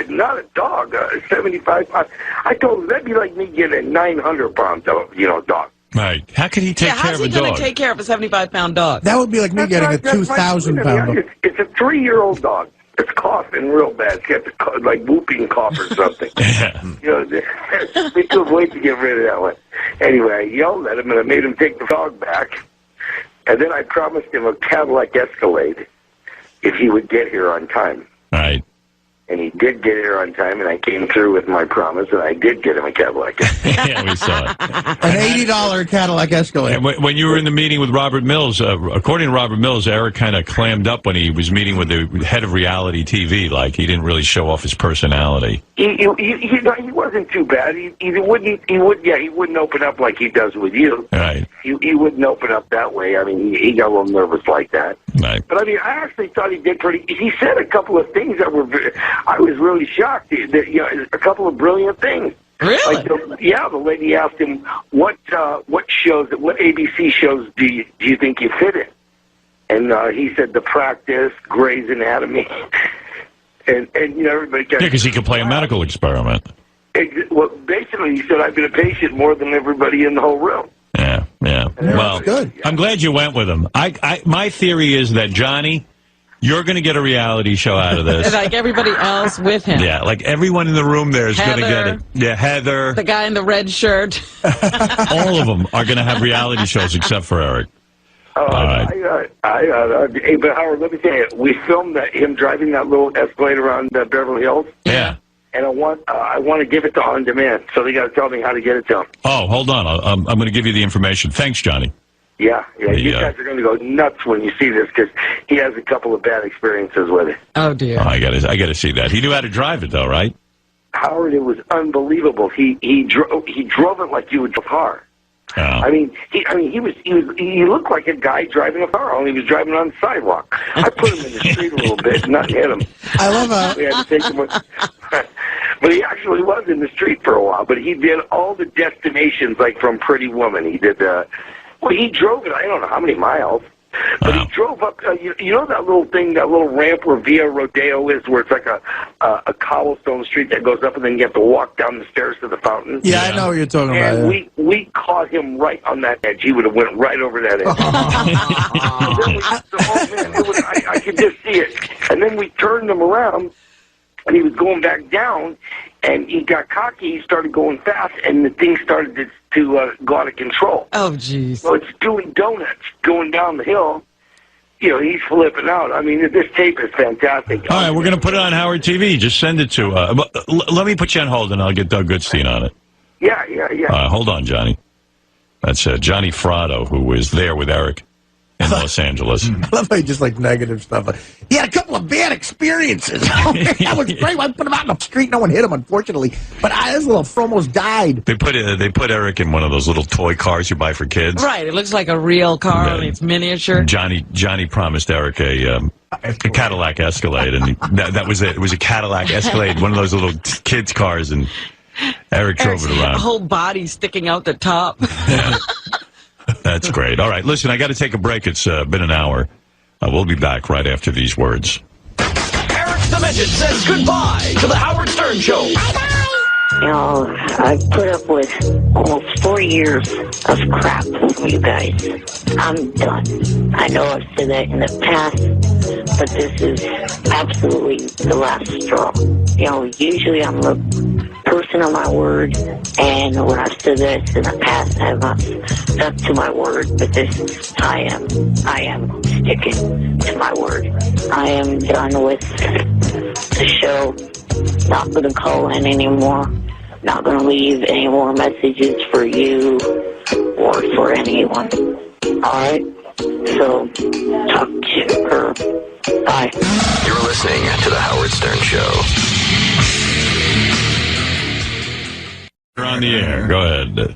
Not a dog, 75 pounds. I told him that'd be like me getting a 900-pound dog. Right. How could he take care of a dog? How's he going to take care of a 75-pound dog? That would be like me getting a 2,000-pound dog. It's a 3-year-old dog. it's coughing real bad. It's got the, like whooping cough or something. Yeah. You know, they couldn't wait to get rid of that one. Anyway, I yelled at him and I made him take the dog back. And then I promised him a Cadillac Escalade if he would get here on time. Right. And he did get here on time, and I came through with my promise, and I did get him a Cadillac. Yeah, we saw it. An $80 Cadillac Escalade. And when you were in the meeting with Robert Mills, according to Robert Mills, Eric kind of clammed up when he was meeting with the head of reality TV. Like, he didn't really show off his personality. He wasn't too bad. He wouldn't open up like he does with you. Right. He wouldn't open up that way. I mean, he got a little nervous like that. Right. But I mean, I actually thought he did pretty. He said a couple of things that were. I was really shocked. A couple of brilliant things. Really? Like the lady asked him, what ABC shows do you think you fit in? And he said The Practice, Grey's Anatomy, and everybody. Yeah, because he could play a medical experiment. Well, basically, he said, I've been a patient more than everybody in the whole room. Yeah. Well, good. I'm glad you went with him. My theory is that, Johnny, you're going to get a reality show out of this. Like everybody else with him. Yeah, like everyone in the room there is going to get it. Yeah, Heather. The guy in the red shirt. All of them are going to have reality shows except for Eric. All right. Hey, but Howard, let me tell you, we filmed him driving that little Escalade around Beverly Hills. Yeah. And I want to give it to On Demand, so they got to tell me how to get it to him. Oh, hold on. I'm going to give you the information. Thanks, Johnny. Yeah. You guys are going to go nuts when you see this because he has a couple of bad experiences with it. Oh, dear. Oh, I got to see that. He knew how to drive it, though, right? Howard, it was unbelievable. He drove it like you would drive a car. Oh. I mean, he looked like a guy driving a car, only he was driving on the sidewalk. I put him in the street a little bit, not hit him. I love We had to take him. But he actually was in the street for a while. But he did all the destinations, like from Pretty Woman. He did. He drove it. I don't know how many miles. But he drove up, you know that little thing, that little ramp where Via Rodeo is, where it's like a cobblestone street that goes up and then you have to walk down the stairs to the fountain? Yeah, I know what you're talking about. And we caught him right on that edge. He would have went right over that edge. I could just see it. And then we turned him around, and he was going back down, and he got cocky. He started going fast, and the thing started to go out of control. Oh, jeez. So it's doing donuts going down the hill. He's flipping out. I mean, this tape is fantastic. All right, we're going to put it on Howard TV. Just send it to... let me put you on hold, and I'll get Doug Goodstein on it. Yeah. Hold on, Johnny. That's Johnny Fratto, who was there with Eric in Los Angeles. I love how you just like negative stuff. He had a couple of bad experiences. That was great. I put him out in the street. No one hit him, unfortunately. But his little almost died. They put Eric in one of those little toy cars you buy for kids. Right. It looks like a real car, only it's miniature. Johnny promised Eric a Cadillac Escalade, and that was it. It was a Cadillac Escalade, one of those little kids' cars, and Eric drove it around. Whole body sticking out the top. Yeah. That's great. All right, listen, I got to take a break. It's been an hour. We'll be back right after these words. Eric the Midget says goodbye to the Howard Stern Show. I've put up with almost 4 years of crap from you guys. I'm done. I know I've said that in the past, but this is absolutely the last straw. Usually I'm a person of my word, and when I've said this in the past, I have not stuck to my word, but this, I am sticking to my word. I am done with the show. Not going to call in anymore. Not going to leave any more messages for you or for anyone. Alright? So, talk to her. Bye. You're listening to The Howard Stern Show. You're on the air. Go ahead.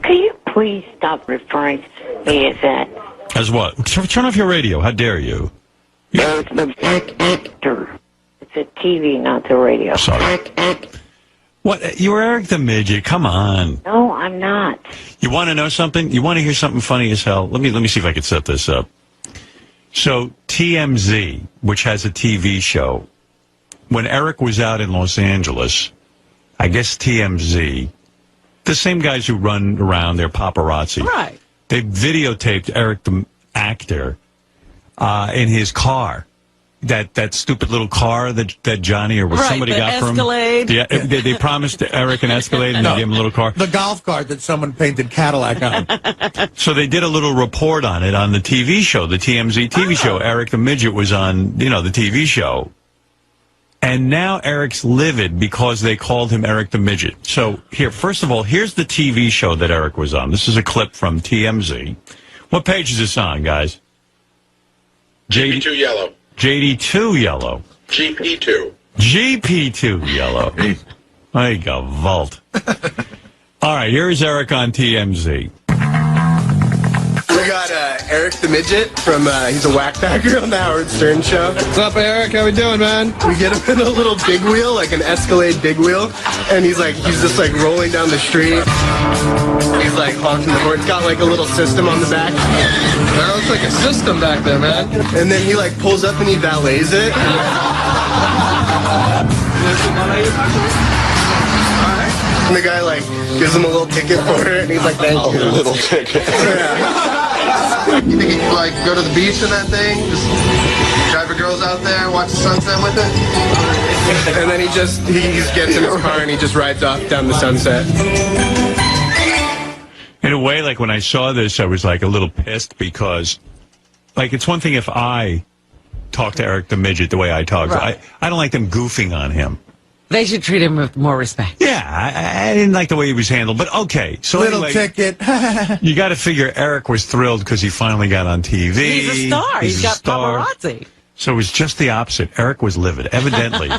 Can you please stop referring to me as that? As what? Turn off your radio. How dare you? Actor. It's a TV, not the radio. Sorry. What? You were Eric the Midget. Come on. No, I'm not. You want to know something? You want to hear something funny as hell? Let me see if I can set this up. So TMZ, which has a TV show, when Eric was out in Los Angeles, I guess TMZ, the same guys who run around, they're paparazzi. Right. They videotaped Eric the actor in his car that stupid little car that Johnny or somebody got from him? Escalade. Yeah, they promised Eric an Escalade and they gave him a little car. The golf cart that someone painted Cadillac on. So they did a little report on it on the TV show, the TMZ TV show. Eric the Midget was on, the TV show. And now Eric's livid because they called him Eric the Midget. So here, first of all, here's the TV show that Eric was on. This is a clip from TMZ. What page is this on, guys? GP2 yellow. JD2 yellow. GP2. GP2 yellow. There you go, Vault. All right, here's Eric on TMZ. We got Eric the Midget from, he's a whack packer on the Howard Stern show. What's up, Eric? How we doing, man? We get him in a little big wheel, like an Escalade big wheel, and he's just like rolling down the street. He's like honking the horn. It's got like a little system on the back. That looks like a system back there, man. And then he like pulls up and he valets it. And the guy like gives him a little ticket for it, and he's like, thank you. A little ticket. You think you could like go to the beach in that thing? Just drive your girls out there, watch the sunset with it? And then he gets in his car and he just rides off down the sunset. In a way, like when I saw this, I was like a little pissed because, like, it's one thing if I talk to Eric the Midget the way I talk. Right. I don't like them goofing on him. They should treat him with more respect. Yeah, I didn't like the way he was handled. But okay, so Little anyway, ticket. you got to figure Eric was thrilled because he finally got on TV. He's a star. He's got paparazzi. So it was just the opposite. Eric was livid. Evidently,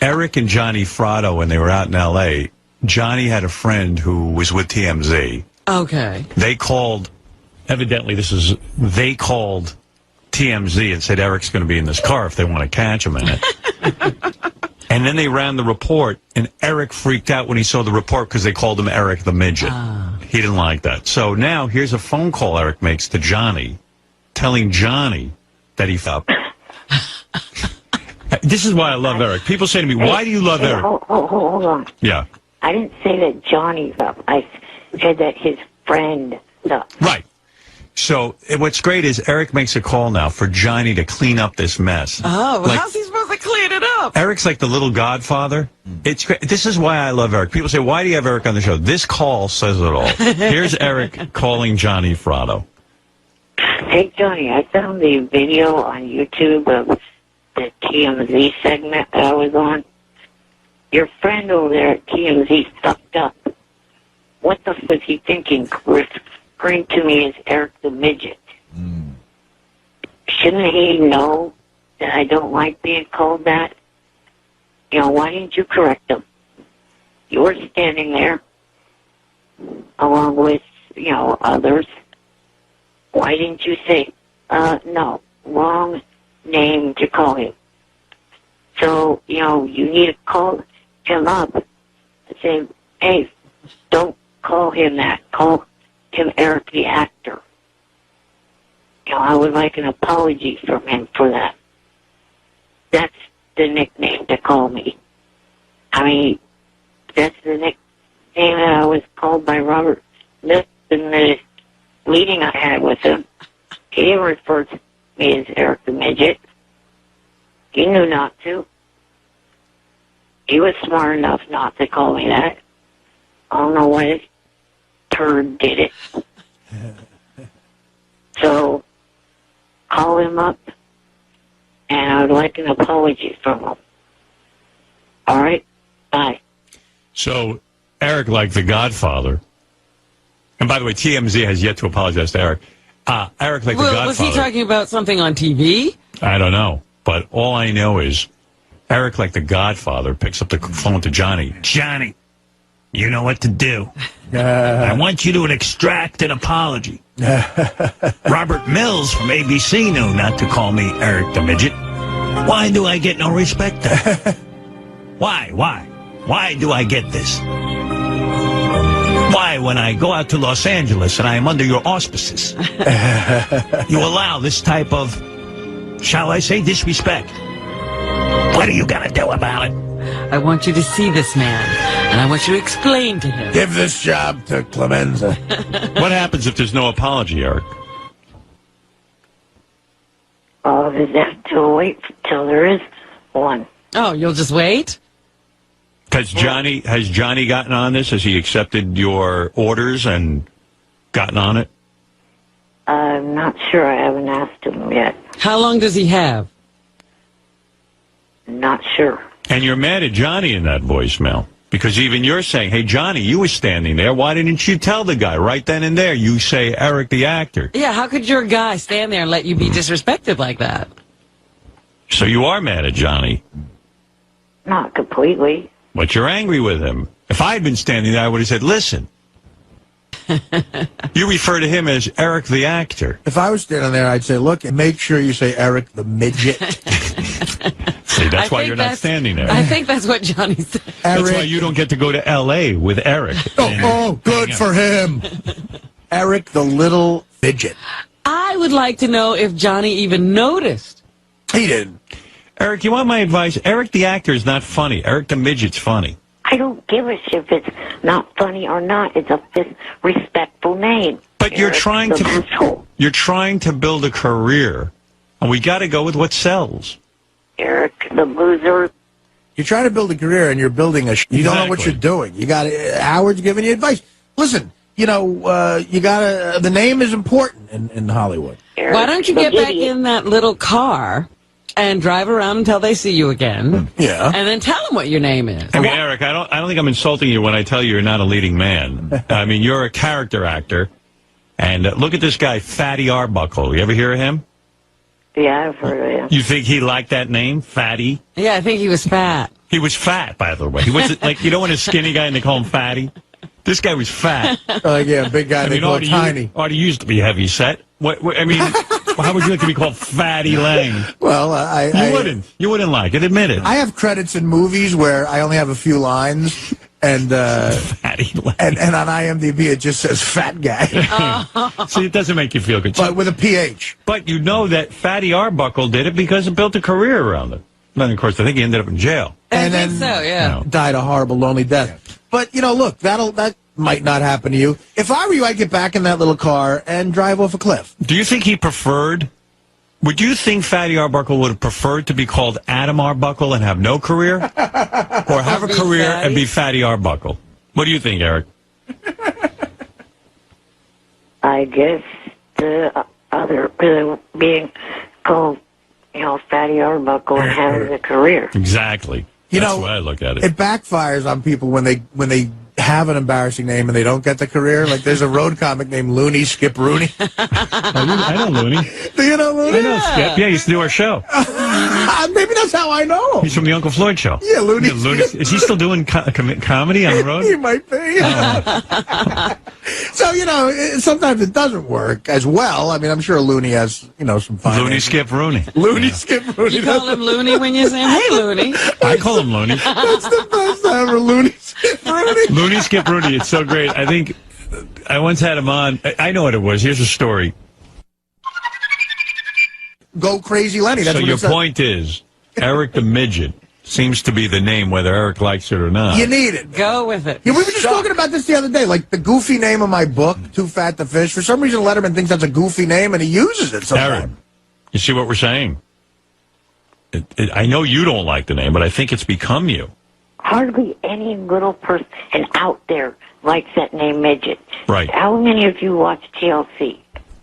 Eric and Johnny Fratto, when they were out in L.A., Johnny had a friend who was with TMZ. Okay. They called, evidently they called TMZ and said Eric's going to be in this car if they want to catch him in it. And then they ran the report, and Eric freaked out when he saw the report because they called him Eric the Midget. He didn't like that. So now here's a phone call Eric makes to Johnny, telling Johnny that he felt. This is why I love Eric. People say to me, why do you love Eric? Hold on. Yeah. I didn't say that Johnny's up. I said that his friend up. Right. So what's great is Eric makes a call now for Johnny to clean up this mess. Oh, well, how's he supposed to clean it up? Eric's like the little godfather. It's great. This is why I love Eric. People say, why do you have Eric on the show? This call says it all. Here's Eric calling Johnny Fratto. Hey, Johnny, I found the video on YouTube of the TMZ segment that I was on. Your friend over there at TMZ fucked up. What the f was he thinking? Referring to me as Eric the Midget. Shouldn't he know that I don't like being called that? Why didn't you correct him? You were standing there along with, others. Why didn't you say, no, wrong name to call him? So, you need to call him up and say, hey, don't call him that. Call him Eric the actor. I would like an apology from him for that. That's the nickname to call me. I mean, that's the nickname that I was called by Robert Smith in the meeting I had with him. He referred to me as Eric the Midget. He knew not to. He was smart enough not to call me that. I don't know why this turd did it. So, call him up, and I would like an apology from him. All right? Bye. So, Eric, like the Godfather, and by the way, TMZ has yet to apologize to Eric. Eric, like the Godfather. Was he talking about something on TV? I don't know, but all I know is Eric, like the Godfather, picks up the phone to Johnny. Johnny, you know what to do. I want you to extract an apology. Robert Mills from ABC knew not to call me Eric the Midget. Why do I get no respect then? Why? Why do I get this? Why, when I go out to Los Angeles and I am under your auspices, you allow this type of, shall I say, disrespect? What are you going to do about it? I want you to see this man, and I want you to explain to him. Give this job to Clemenza. What happens if there's no apology, Eric? I'll just have to wait till there is one. Oh, you'll just wait? Has Johnny gotten on this? Has he accepted your orders and gotten on it? I'm not sure. I haven't asked him yet. How long does he have? Not sure. And you're mad at Johnny in that voicemail. Because even you're saying, hey, Johnny, you were standing there. Why didn't you tell the guy right then and there? You say Eric the actor. Yeah, how could your guy stand there and let you be disrespected like that? So you are mad at Johnny. Not completely. But you're angry with him. If I had been standing there, I would have said, listen. You refer to him as Eric the actor. If I was standing there, I'd say, look, and make sure you say Eric the Midget. See, that's why you're not standing there. I think that's what Johnny said. That's why you don't get to go to L.A. with Eric. Oh, good for him. Eric the little midget. I would like to know if Johnny even noticed. He didn't. Eric, you want my advice? Eric the actor is not funny. Eric the Midget's funny. I don't give a shit if it's not funny or not. It's a respectful name. But Eric you're trying the asshole. you're trying to build a career, and we got to go with what sells. Eric the loser. You're trying to build a career, and you're building you don't know what you're doing. You got Howard's giving you advice. Listen, you got the name is important in Hollywood. Eric Why don't you get back in that little car and drive around until they see you again? Yeah. And then tell them what your name is. I mean, Eric, I don't think I'm insulting you when I tell you you're not a leading man. I mean, you're a character actor. And look at this guy, Fatty Arbuckle. You ever hear of him? Yeah, I've heard of him. You think he liked that name, Fatty? Yeah, I think he was fat. He was fat, by the way. He was like, you know when a skinny guy and they call him Fatty? This guy was fat. Yeah, big guy, they call tiny. Artie used to be heavy set. What I mean, how would you like to be called Fatty Lang? Well, You wouldn't like it. Admit it. I have credits in movies where I only have a few lines, and Fatty Lang. and on IMDb it just says fat guy. See, it doesn't make you feel good. But with a PH. But you know that Fatty Arbuckle did it because it built a career around it. And of course, I think he ended up in jail. I think so, yeah. Died a horrible, lonely death. But, look, that might not happen to you. If I were you, I'd get back in that little car and drive off a cliff. Do you think he preferred... Would you think Fatty Arbuckle would have preferred to be called Adam Arbuckle and have no career? Or have a career and be Fatty Arbuckle? What do you think, Eric? I guess the other being called, Fatty Arbuckle and having a career. Exactly. That's the way I look at it. It backfires on people when they have an embarrassing name and they don't get the career. Like there's a road comic named Looney Skip Rooney. I know Looney. Do you know Looney? I know Skip. Yeah, he used to do our show. Maybe that's how I know him. He's from the Uncle Floyd show. Yeah, Looney. Is he still doing comedy on the road? He might be. So, sometimes it doesn't work as well. I mean, I'm sure Looney has, some fun. Looney Skip Rooney. Looney Skip Rooney. You call him Looney when you say, hey, Looney. I call him Looney. That's the best ever, Looney Skip Rooney. Looney Skip Rooney. It's so great. I think I once had him on. I know what it was. Here's a story. Go Crazy Lenny. That's so what your point is, Eric the Midget seems to be the name, whether Eric likes it or not. You need it. Go with it. Yeah, we were just talking about this the other day. Like the goofy name of my book, Too Fat to Fish. For some reason, Letterman thinks that's a goofy name, and he uses it sometimes. Eric, you see what we're saying? I know you don't like the name, but I think it's become you. Hardly any little person out there likes that name Midget. Right. How many of you watch TLC?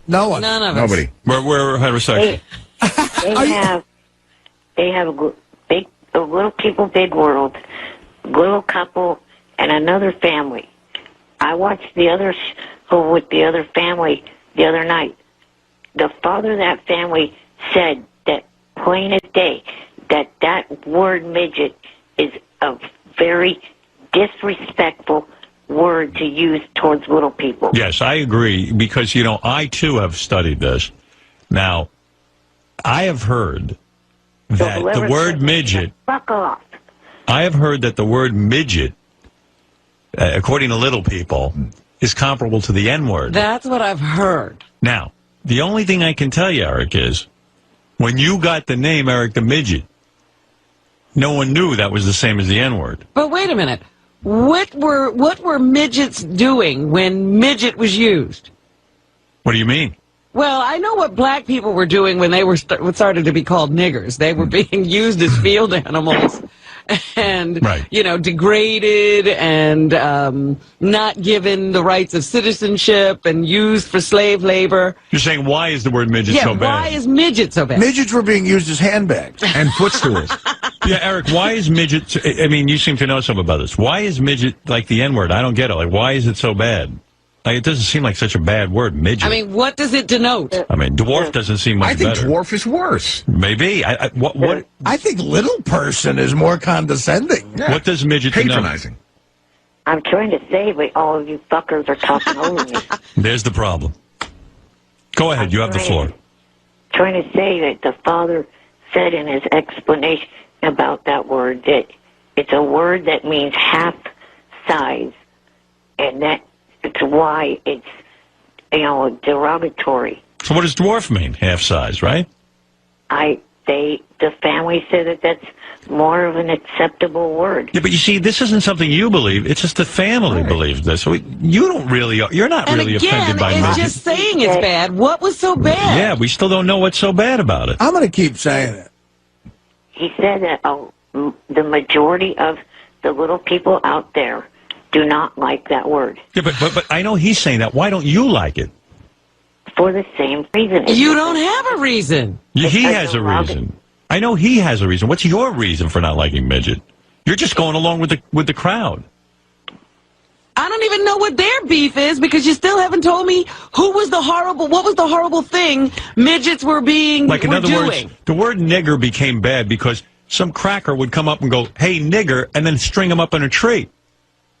No one. None of us. Nobody. We're heterosexual. They have a little people, big world, little couple, and another family. I watched the other show with the other family the other night. The father of that family said that plain as day that word midget is a very disrespectful word to use towards little people. Yes, I agree, because, I, too, have studied this. Now, I have heard that the word midget... Fuck off. I have heard that the word midget, according to little people, is comparable to the N-word. That's what I've heard. Now, the only thing I can tell you, Eric, is when you got the name Eric the Midget, no one knew that was the same as the N-word. But wait a minute. What were midgets doing when midget was used? What do you mean? Well, I know what black people were doing when they were started to be called niggers. They were being used as field animals and, degraded and not given the rights of citizenship and used for slave labor. You're saying, why is the word midget so bad? Why is midget so bad? Midgets were being used as handbags. And footstools. Yeah, Eric, why is midget... I mean, you seem to know something about this. Why is midget like the N-word? I don't get it. Like, why is it so bad? Like, it doesn't seem like such a bad word, midget. I mean, what does it denote? I mean, dwarf doesn't seem much better. I think dwarf is worse. Maybe. What? I think little person is more condescending. Yeah. What does midget denote? Patronizing. I'm trying to say, but all of you fuckers are talking over me. There's the problem. Go ahead. You have the floor. Trying to say that the father said in his explanation about that word that it's a word that means half size, and that it's why it's, derogatory. So what does dwarf mean? Half size, right? The family said that that's more of an acceptable word. Yeah, but you see, this isn't something you believe. It's just the family believes this. So you're not really offended by midget. And again, it's just saying it's bad. What was so bad? Yeah, we still don't know what's so bad about it. I'm going to keep saying it. He said that the majority of the little people out there do not like that word. Yeah, but I know he's saying that. Why don't you like it? For the same reason. You don't have a reason. He has a reason. I know he has a reason. What's your reason for not liking midget? You're just going along with the crowd. I don't even know what their beef is because you still haven't told me what was the horrible thing midgets were doing. Like, in other words, the word nigger became bad because some cracker would come up and go, "Hey, nigger," and then string them up in a tree.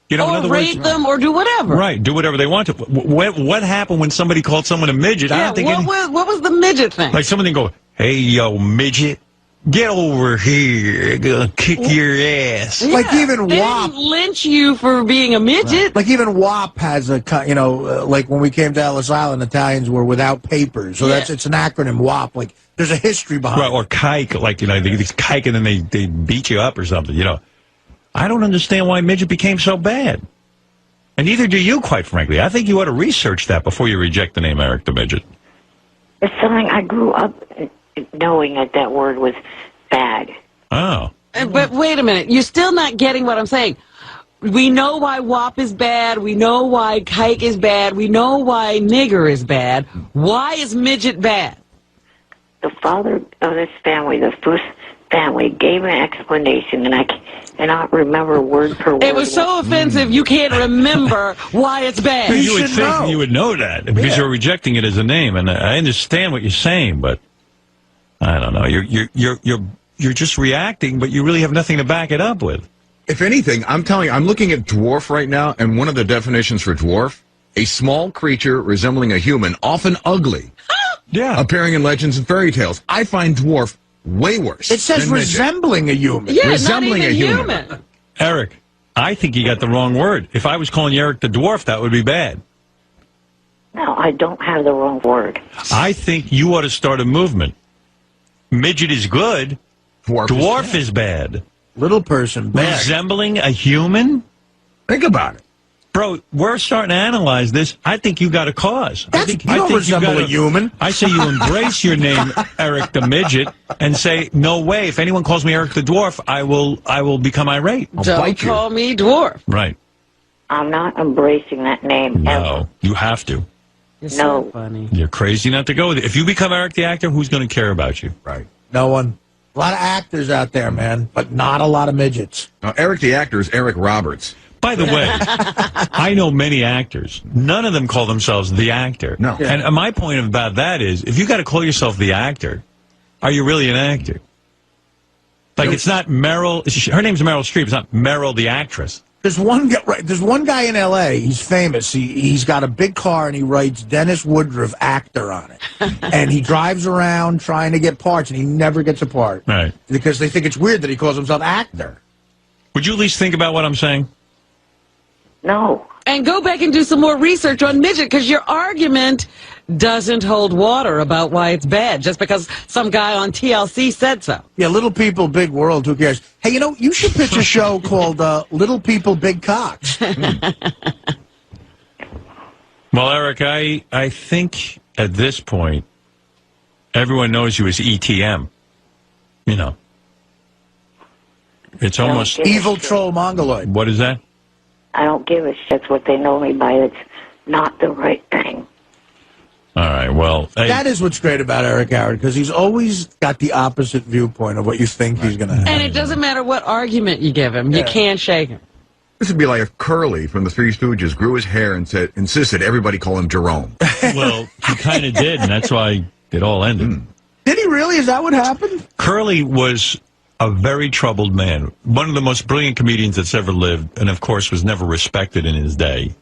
You know, or in other rape words, them or do whatever. Right, do whatever they want to. What happened when somebody called someone a midget? Yeah, I don't think what was the midget thing? like someone didn't go, "Hey, yo, midget, get over here, gonna kick your ass." Yeah, like even they WAP didn't lynch you for being a midget. Right. Like even WAP has a like when we came to Ellis Island, Italians were without papers, so it's an acronym WAP. Like there's a history behind it. Or kike, like they kike and then they beat you up or something. I don't understand why midget became so bad. And neither do you, quite frankly. I think you ought to research that before you reject the name Eric the Midget. It's something I grew up knowing that word was bad. Oh. But wait a minute. You're still not getting what I'm saying. We know why WAP is bad. We know why kike is bad. We know why nigger is bad. Why is midget bad? The father of this family, the first family, gave an explanation, and I cannot remember word per word. It was so offensive you can't remember why it's bad. You would think you would know that because you're rejecting it as a name, and I understand what you're saying, but I don't know. You're just reacting, but you really have nothing to back it up with. If anything, I'm telling you, I'm looking at dwarf right now, and one of the definitions for dwarf, a small creature resembling a human, often ugly, appearing in legends and fairy tales. I find dwarf way worse. It says resembling a human. Yeah, resembling not even a human. Eric, I think you got the wrong word. If I was calling you Eric the Dwarf, that would be bad. No, I don't have the wrong word. I think you ought to start a movement. Midget is good. Dwarf is bad. Little person bad. Resembling a human? Think about it. Bro, we're starting to analyze this. I think you got a cause. I think you don't resemble a human. I say you embrace your name, Eric the Midget, and say, no way. If anyone calls me Eric the Dwarf, I will become irate. Don't call me dwarf. Right. I'm not embracing that name ever. No, you have to. You're so funny. You're crazy not to go with it. If you become Eric the actor, who's going to care about you? Right. No one. A lot of actors out there, man, but not a lot of midgets. Now, Eric the actor is Eric Roberts. By the way, I know many actors. None of them call themselves the actor. No. And my point about that is, if you got to call yourself the actor, are you really an actor? Like, it's not Meryl. Her name's Meryl Streep. It's not Meryl the actress. There's one guy. Right, there's one guy in L.A. He's famous. He's got a big car and he writes Dennis Woodruff actor on it. And he drives around trying to get parts and he never gets a part. Right. Because they think it's weird that he calls himself actor. Would you at least think about what I'm saying? No. And go back and do some more research on midget, because your argument doesn't hold water about why it's bad, just because some guy on TLC said so. Yeah, Little People, Big World, who cares? Hey, you should pitch a show called Little People, Big Cocks. Well, Eric, I think at this point, everyone knows you as ETM. You know. It's almost... Evil troll mongoloid. What is that? I don't give a shit. That's what they know me by. It's not the right thing. All right, well... Hey. That is what's great about Eric Howard, because he's always got the opposite viewpoint of what you think he's going to have. And it doesn't matter what argument you give him. You can't shake him. This would be like if Curly from the Three Stooges grew his hair and insisted everybody call him Jerome. Well, he kind of did, and that's why it all ended. Did he really? Is that what happened? Curly was a very troubled man. One of the most brilliant comedians that's ever lived, and of course was never respected in his day.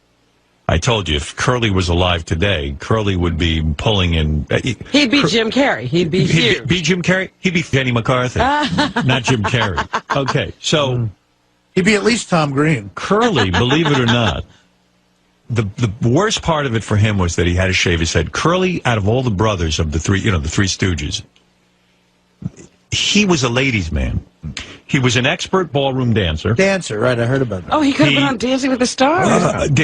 I told you, if Curly was alive today, Curly would be pulling in... He'd be Jim Carrey. He'd be huge. He'd be Jim Carrey? He'd be Jenny McCarthy, not Jim Carrey. Okay, so... He'd be at least Tom Green. Curly, believe it or not, the worst part of it for him was that he had to shave his head. Curly, out of all the brothers of the Three Stooges, he was a ladies' man. He was an expert ballroom dancer. Dancer, right, I heard about that. Oh, he could have been on Dancing with the Stars.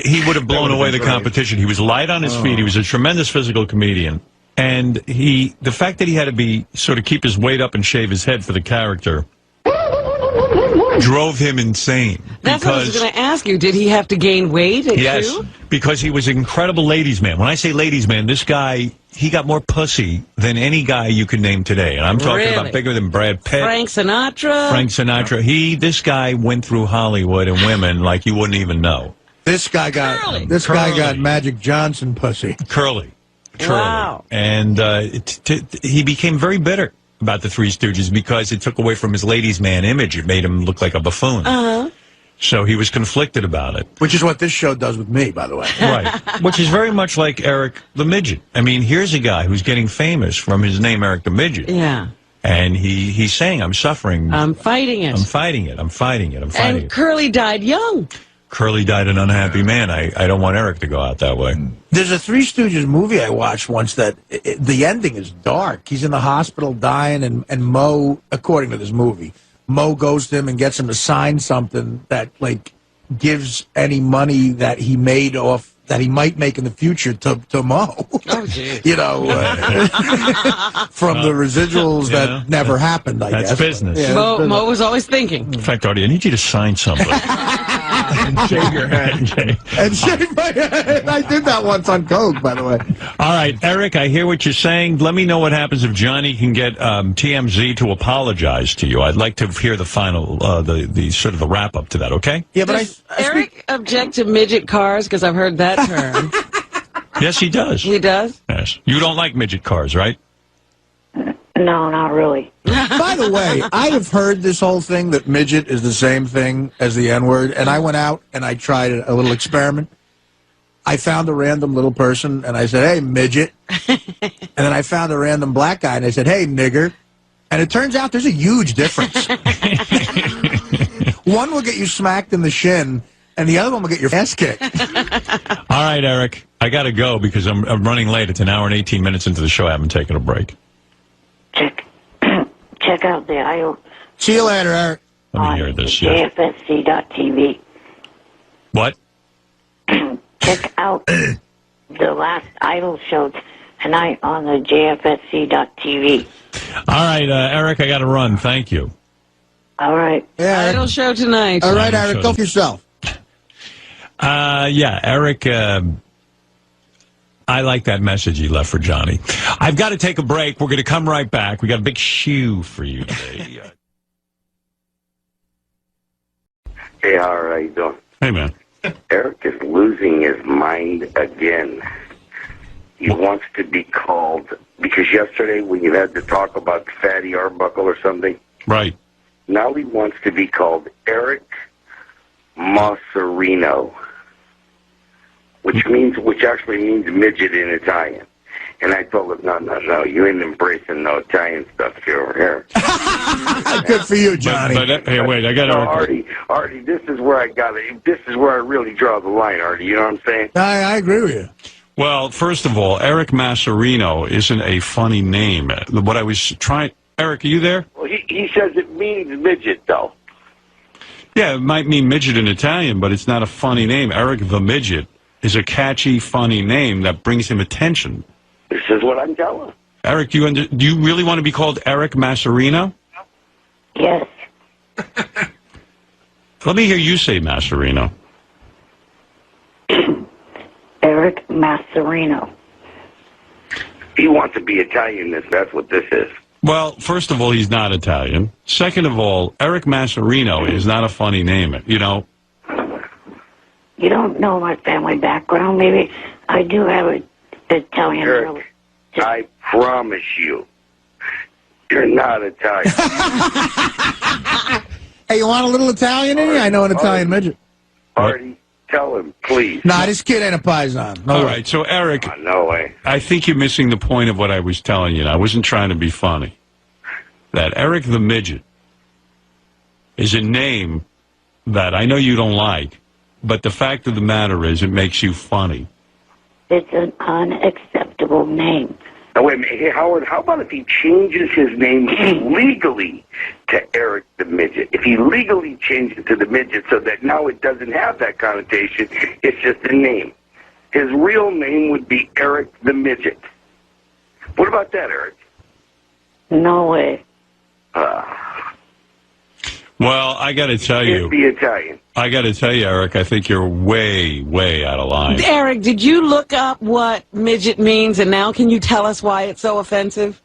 He would have blown away the competition. He was light on his feet. He was a tremendous physical comedian. And the fact that he had to sort of keep his weight up and shave his head for the character drove him insane. That's what I was going to ask you. Did he have to gain weight? Yes, because he was an incredible ladies' man. When I say ladies' man, this guy, he got more pussy than any guy you can name today. And I'm talking about bigger than Brad Pitt. Frank Sinatra. This guy went through Hollywood and women like you wouldn't even know. This guy got Magic Johnson pussy. Curly. Wow. And he became very bitter about the Three Stooges because it took away from his ladies' man image. It made him look like a buffoon. So he was conflicted about it. Which is what this show does with me, by the way. Right. Which is very much like Eric the Midget. I mean, here's a guy who's getting famous from his name, Eric the Midget. Yeah. And he's saying, I'm suffering. I'm fighting it. I'm fighting it. I'm fighting it. I'm fighting it. And Curly died young. Curly died an unhappy man. I don't want Eric to go out that way. There's a Three Stooges movie I watched once that the ending is dark. He's in the hospital dying, and Mo, according to this movie, Mo goes to him and gets him to sign something that, like, gives any money that he made off, that he might make in the future to Mo. Oh, geez. You know, from the residuals that never happened, I guess. That's business. Yeah, Mo was always thinking. In fact, Artie, I need you to sign something. And shave your head. And shave my head. I did that once on Coke, by the way. All right, Eric, I hear what you're saying. Let me know what happens if Johnny can get TMZ to apologize to you. I'd like to hear the final, the sort of the wrap up to that, okay? Yeah, but Does Eric object to midget cars? Because I've heard that term. Yes, he does. He does? Yes. You don't like midget cars, right? No, not really. By the way, I have heard this whole thing that midget is the same thing as the N-word, and I went out and I tried a little experiment. I found a random little person, and I said, hey, midget. And then I found a random black guy, and I said, hey, nigger. And it turns out there's a huge difference. One will get you smacked in the shin, and the other one will get your ass kicked. All right, Eric, I got to go because I'm running late. It's an hour and 18 minutes into the show. I haven't taken a break. Check out the IO. See you later, Eric. Let me hear this. Yes. JFSC.tv. What? Check out the last Idol show tonight on the JFSC.tv. All right, Eric, I got to run. Thank you. All right. Yeah, Idol show tonight. All right, Eric, go for yourself. Yeah, Eric, I like that message he left for Johnny. I've got to take a break. We're going to come right back. We got a big shoe for you today. Hey, how are you doing? Hey, man. Eric is losing his mind again. He wants to be called, because yesterday when you had to talk about Fatty Arbuckle or something. Right. Now he wants to be called Eric Masserino, which actually means midget in Italian. And I told him, no, you ain't embracing no Italian stuff here over here. Good for you, Johnny. But hey, wait, I got to... Artie, this is where I really draw the line, Artie, you know what I'm saying? I agree with you. Well, first of all, Eric Masserino isn't a funny name. What I was trying... Eric, are you there? Well, he says it means midget, though. Yeah, it might mean midget in Italian, but it's not a funny name. Eric the Midget is a catchy, funny name that brings him attention. This is what I'm telling. Eric, do you really want to be called Eric Masserino? Yes. Let me hear you say Masserino. Eric Masserino. He wants to be Italian. That's what this is. Well, first of all, he's not Italian. Second of all, Eric Masserino is not a funny name. You know. You don't know my family background. Maybe I do have an Italian. Eric, I promise you, you're not Italian. Hey, you want a little Italian in you? I know an Italian midget. Artie, tell him, please. Nah, this kid ain't a paisan. No All way. right, so Eric, no way. I think you're missing the point of what I was telling you. I wasn't trying to be funny. That Eric the Midget is a name that I know you don't like, but the fact of the matter is it makes you funny. It's an unacceptable name. Now, wait a minute. Hey, Howard, how about if he changes his name legally to Eric the Midget? If he legally changed it to the Midget so that now it doesn't have that connotation, it's just a name. His real name would be Eric the Midget. What about that, Eric? No way. Well, I got to tell you. Be Italian. I got to tell you, Eric, I think you're way, way out of line. Eric, did you look up what midget means, and now can you tell us why it's so offensive?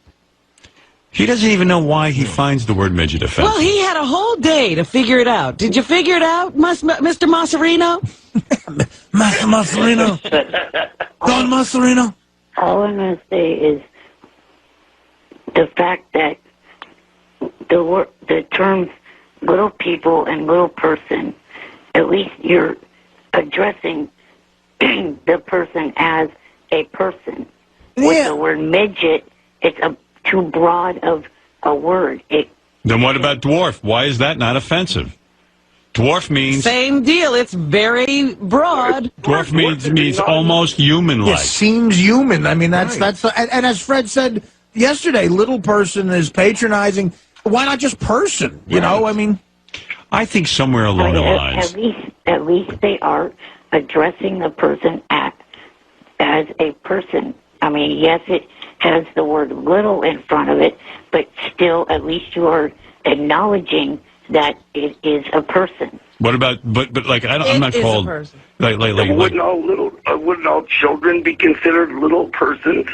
He doesn't even know why he finds the word midget offensive. Well, he had a whole day to figure it out. Did you figure it out, Mr. Masserino? Master Masserino. Don Masserino. All I'm going to say is the fact that the terms little people and little person, at least you're addressing the person as a person. Yeah. With the word midget, it's too broad of a word. Then what about dwarf? Why is that not offensive? Dwarf means... Same deal. It's very broad. Dwarf means almost human-like. It seems human. I mean, that's and as Fred said yesterday, little person is patronizing. Why not just person? You know, I mean... I think somewhere along the lines... At least they are addressing the person as a person. I mean, yes, it has the word little in front of it, but still, at least you are acknowledging that it is a person. What about, but like, I'm not called... Wouldn't all children be considered little persons?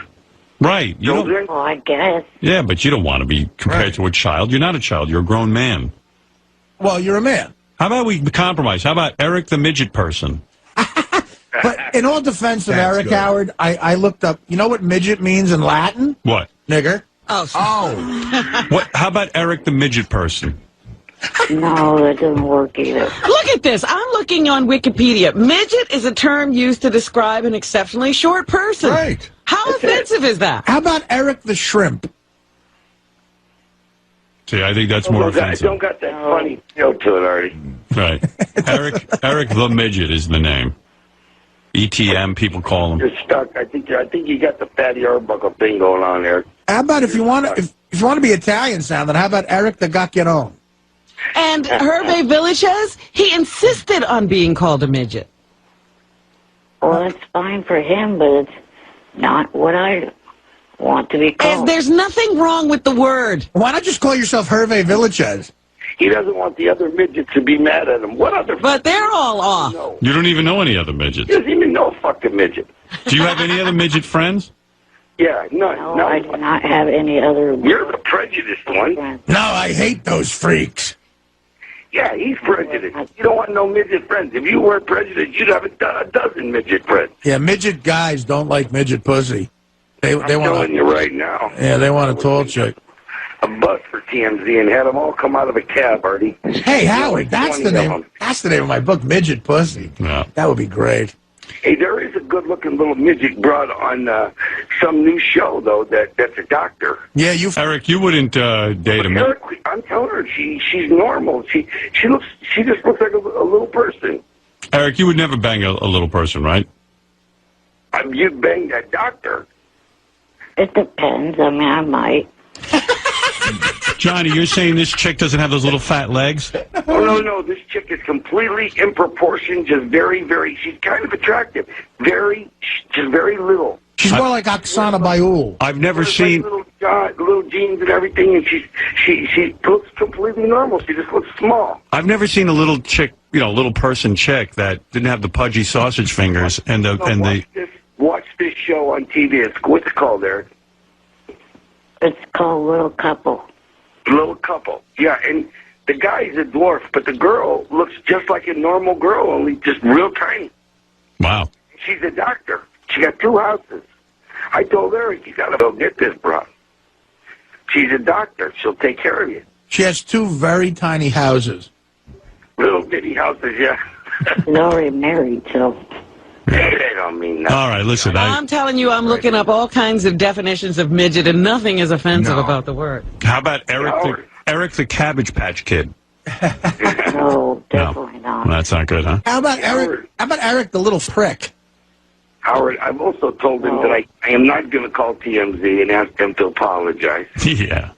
Right. You Children? Well, I guess. Yeah, but you don't want to be compared to a child. You're not a child. You're a grown man. Well, you're a man. How about we compromise? How about Eric the Midget person? But in all defense of Eric, good. Howard, I looked up, you know what midget means in Latin? What? Nigger. Oh. What? How about Eric the Midget person? No, that doesn't work either. Look at this. I'm looking on Wikipedia. Midget is a term used to describe an exceptionally short person. Right. How offensive is that? How about Eric the Shrimp? See, I think that's more offensive. I don't got that funny joke to it, Artie. Right. Eric the Midget is the name. ETM, people call him. You're stuck. I think you got the Fatty Arbuckle thing going on there. How about if you want to be Italian sounding, how about Eric the Gacchiarone? And Hervé Villachez, he insisted on being called a midget. Well, it's fine for him, but it's not what I want to be called. There's nothing wrong with the word. Why not just call yourself Hervé Villachez? He doesn't want the other midgets to be mad at him. What other? But they're all off. No. You don't even know any other midgets. He doesn't even know a fucking midget. Do you have any other midget friends? Yeah, none. No, I do not have any other... You're the prejudiced one. No, I hate those freaks. Yeah, he's prejudiced. You don't want no midget friends. If you weren't prejudiced, you'd have a dozen midget friends. Yeah, midget guys don't like midget pussy. I'm telling you right now. Yeah, they want a tall chick. A bus for TMZ and had them all come out of a cab, Artie. Hey, Howard, that's the name. That's the name of my book, Midget Pussy. Yeah. That would be great. Hey, there is a good-looking little midget broad on some new show, though, that's a doctor. Yeah, Eric, you wouldn't date him. Eric, I'm telling her she's normal. She just looks like a little person. Eric, you would never bang a little person, right? You'd bang that doctor. It depends. I mean, I might. Johnny, you're saying this chick doesn't have those little fat legs? Oh, no. This chick is completely in proportion, just very, very... She's kind of attractive. Just very little. She's more like Oksana Bayul. I've never Like seen. little jeans and everything, and she looks completely normal. She just looks small. I've never seen a little chick, little person chick that didn't have the pudgy sausage fingers and Watch this show on TV. What's it called, Eric? It's called Little Couple. Little Couple. Yeah, and the guy's a dwarf, but the girl looks just like a normal girl, only just real tiny. Wow. She's a doctor. She got 2 houses. I told Eric, you gotta go get this, bro. She's a doctor. She'll take care of you. She has 2 very tiny houses. Little bitty houses, yeah. She's already married, so. They don't mean nothing. All right, listen. I'm telling you, I'm looking up all kinds of definitions of midget, and nothing is offensive about the word. How about Eric the Cabbage Patch Kid? No, definitely not. That's not good, huh? How about Eric? How about Eric the little prick? Howard, I've also told him that I am not going to call TMZ and ask them to apologize. Yeah.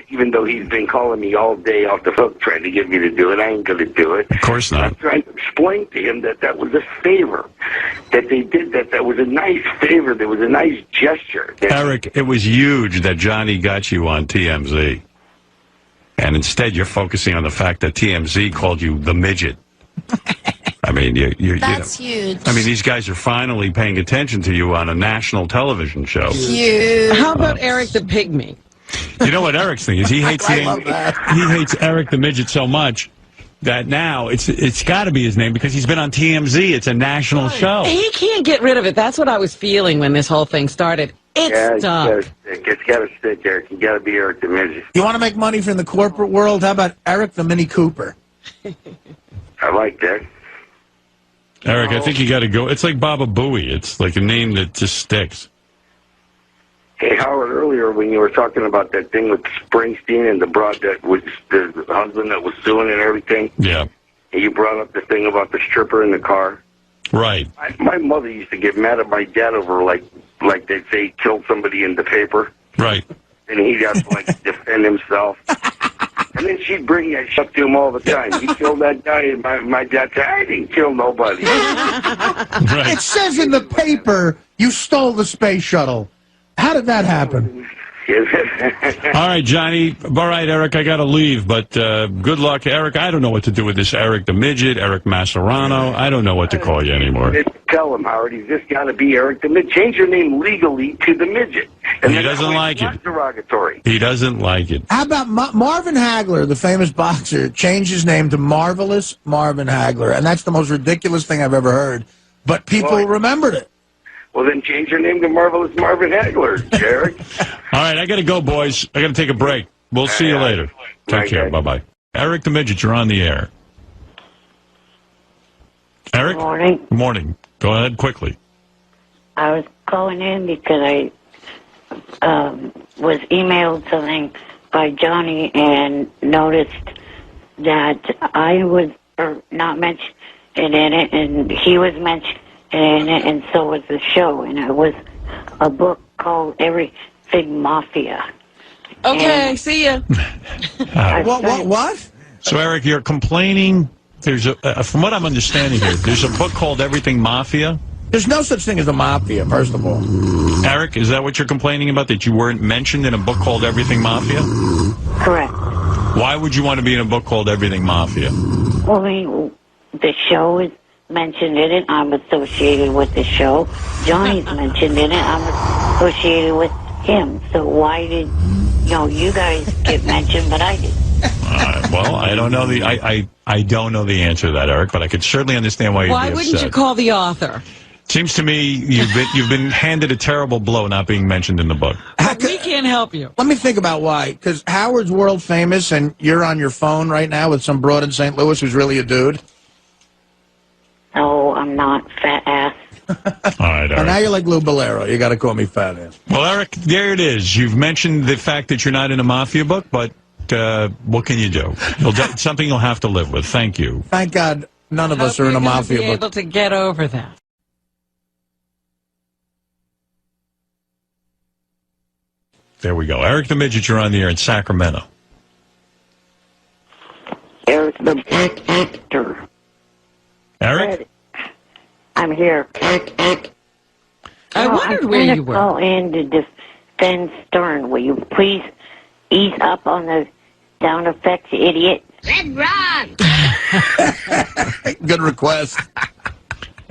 Even though he's been calling me all day off the hook trying to get me to do it, I ain't going to do it. Of course not. I'm trying to explain to him that was a favor, that they did that was a nice favor, that was a nice gesture. Eric, it was huge that Johnny got you on TMZ. And instead you're focusing on the fact that TMZ called you the midget. I mean, That's huge. I mean, these guys are finally paying attention to you on a national television show. Huge. How about Eric the Pygmy? You know what Eric's thing is? He hates he hates Eric the Midget so much that now it's got to be his name because he's been on TMZ. It's a national show. He can't get rid of it. That's what I was feeling when this whole thing started. It's stuck. It's got to stick, Eric. You got to be Eric the Midget. You want to make money from the corporate world? How about Eric the Mini Cooper? I like that. Eric, I think you got to go. It's like Baba Booey. It's like a name that just sticks. Hey, Howard, earlier when you were talking about that thing with Springsteen and the broad that was the husband that was suing and everything. Yeah. And you brought up the thing about the stripper in the car. Right. My mother used to get mad at my dad over, like they'd say he killed somebody in the paper. Right. And he'd have to, like, defend himself. And then she'd bring that shit to him all the time. He killed that guy, and my dad said, I didn't kill nobody. It says in the paper you stole the space shuttle. How did that happen? All right, Johnny. All right, Eric, I got to leave, but good luck. Eric, I don't know what to do with this Eric the Midget, Eric Masserano. I don't know what to call you anymore. Tell him, Howard, he's just got to be Eric the Midget. Change your name legally to the Midget. And he doesn't like it. Derogatory. He doesn't like it. How about Marvin Hagler, the famous boxer, changed his name to Marvelous Marvin Hagler, and that's the most ridiculous thing I've ever heard. But people remembered it. Well, then change your name to Marvelous Marvin Hagler, Eric. All right, I got to go, boys. I got to take a break. We'll see you later. Take care. Bye-bye. Eric the Midget, you're on the air. Eric? Good morning. Good morning. Go ahead quickly. I was calling in because I was emailed something by Johnny and noticed that I was not mentioned in it, and he was mentioned in it, and so was the show. And it was a book called Everything Mafia. Okay, and see ya. What? So, Eric, you're complaining. There's from what I'm understanding here, there's a book called Everything Mafia. There's no such thing as a mafia, first of all. Eric, is that what you're complaining about, that you weren't mentioned in a book called Everything Mafia? Correct. Why would you want to be in a book called Everything Mafia? Well, I mean, the show is mentioned in it. I'm associated with the show. Johnny's mentioned in it. I'm associated with him. So why did, you guys get mentioned, but I didn't? Well, I don't know I don't know the answer to that, Eric, but I could certainly understand why you'd be upset. Why wouldn't you call the author? Seems to me you've been handed a terrible blow not being mentioned in the book. We can't help you. Let me think about why. Because Howard's world famous, and you're on your phone right now with some broad in St. Louis who's really a dude. No, I'm not, fat ass. All right, Eric. And now you're like Lou Bolero. You got to call me fat ass. Well, Eric, there it is. You've mentioned the fact that you're not in a mafia book, but what can you do? It's something you'll have to live with. Thank you. Thank God none of us are in a mafia be book. Able to get over that. There we go. Eric the Midget, you're on the air in Sacramento. Eric the Black Actor. Eric? I'm here. I to you were. call in to defend Stern. Will you please ease up on the sound effects, you idiot? Red Ron! Good request.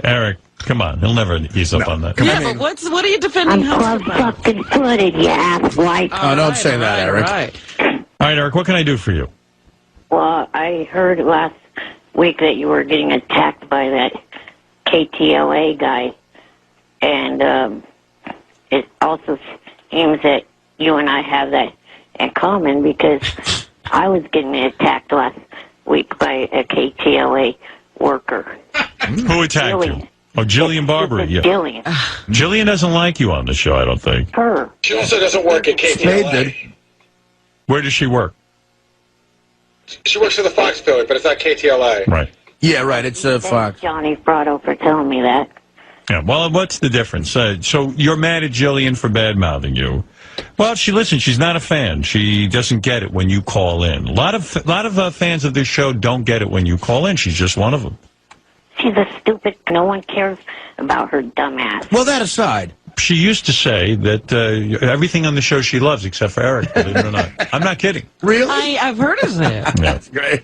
Eric, come on. He'll never ease up on that. Yeah, but what are you defending? I'm fucking footed, you asswipe. Oh, don't say that, Eric. All right, Eric, what can I do for you? Well, I heard last week that you were getting attacked by that KTLA guy, and it also seems that you and I have that in common because I was getting attacked last week by a KTLA worker. Who attacked you? Oh, Jillian Barber. Yeah. Jillian. Jillian doesn't like you on the show, I don't think. Her. She also doesn't work at KTLA. Where does she work? She works for the Fox affiliate, but it's not KTLA. Right. Yeah, right. It's Fox. Thanks, Johnny Fratto, for telling me that. Yeah. Well, what's the difference? So you're mad at Jillian for bad-mouthing you. Well, she's not a fan. She doesn't get it when you call in. A lot of fans of this show don't get it when you call in. She's just one of them. She's a stupid. No one cares about her dumb ass. Well, that aside. She used to say that everything on the show she loves except for Eric, believe it or not. I'm not kidding. Really? I've heard of that. Yeah. That's great.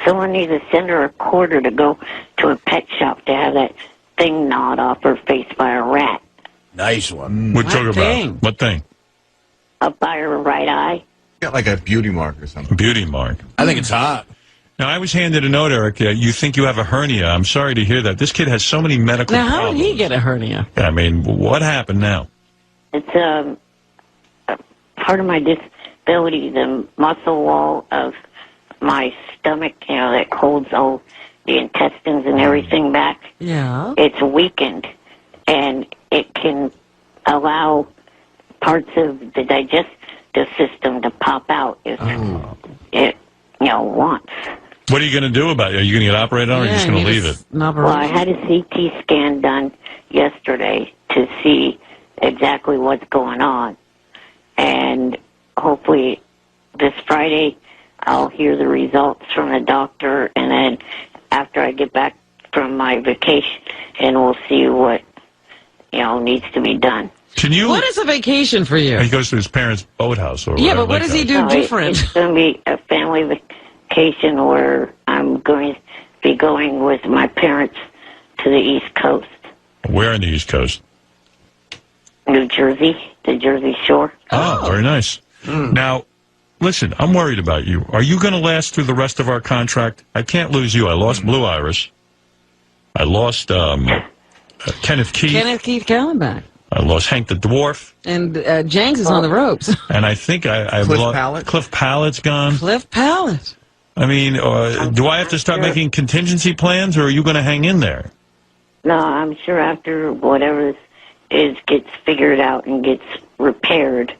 Someone needs to send her a quarter to go to a pet shop to have that thing gnawed off her face by a rat. Nice one. What talking about? What thing? Up by her right eye. Got like a beauty mark or something. Beauty mark. I think it's hot. Now, I was handed a note, Eric. You think you have a hernia. I'm sorry to hear that. This kid has so many medical Now, how problems. did he get a hernia? I mean, what happened now? It's a part of my disability, the muscle wall of my stomach, that holds all the intestines and everything back. Yeah. It's weakened, and it can allow parts of the digestive system to pop out if it, wants. What are you going to do about it? Are you going to get operated on, or are you just going to leave it? Well, I had a CT scan done yesterday to see exactly what's going on. And hopefully this Friday I'll hear the results from the doctor, and then after I get back from my vacation, and we'll see what, needs to be done. What is a vacation for you? He goes to his parents' boathouse. Or Yeah, but what does he do different? It's going to be a family vacation where I'm going to be going with my parents to the East Coast. Where in the East Coast? New Jersey, the Jersey Shore. Oh, very nice. Now, listen, I'm worried about you. Are you going to last through the rest of our contract? I can't lose you. I lost Blue Iris. I lost Kenneth Keith. Kenneth Keith Callenbach. I lost Hank the Dwarf. And Jenks is on the ropes. And I think I've Cliff lost... Pallet? Cliff Pallet's gone. Cliff Pallet. I mean, do I have to start making contingency plans, or are you going to hang in there? No, I'm sure after whatever this is gets figured out and gets repaired,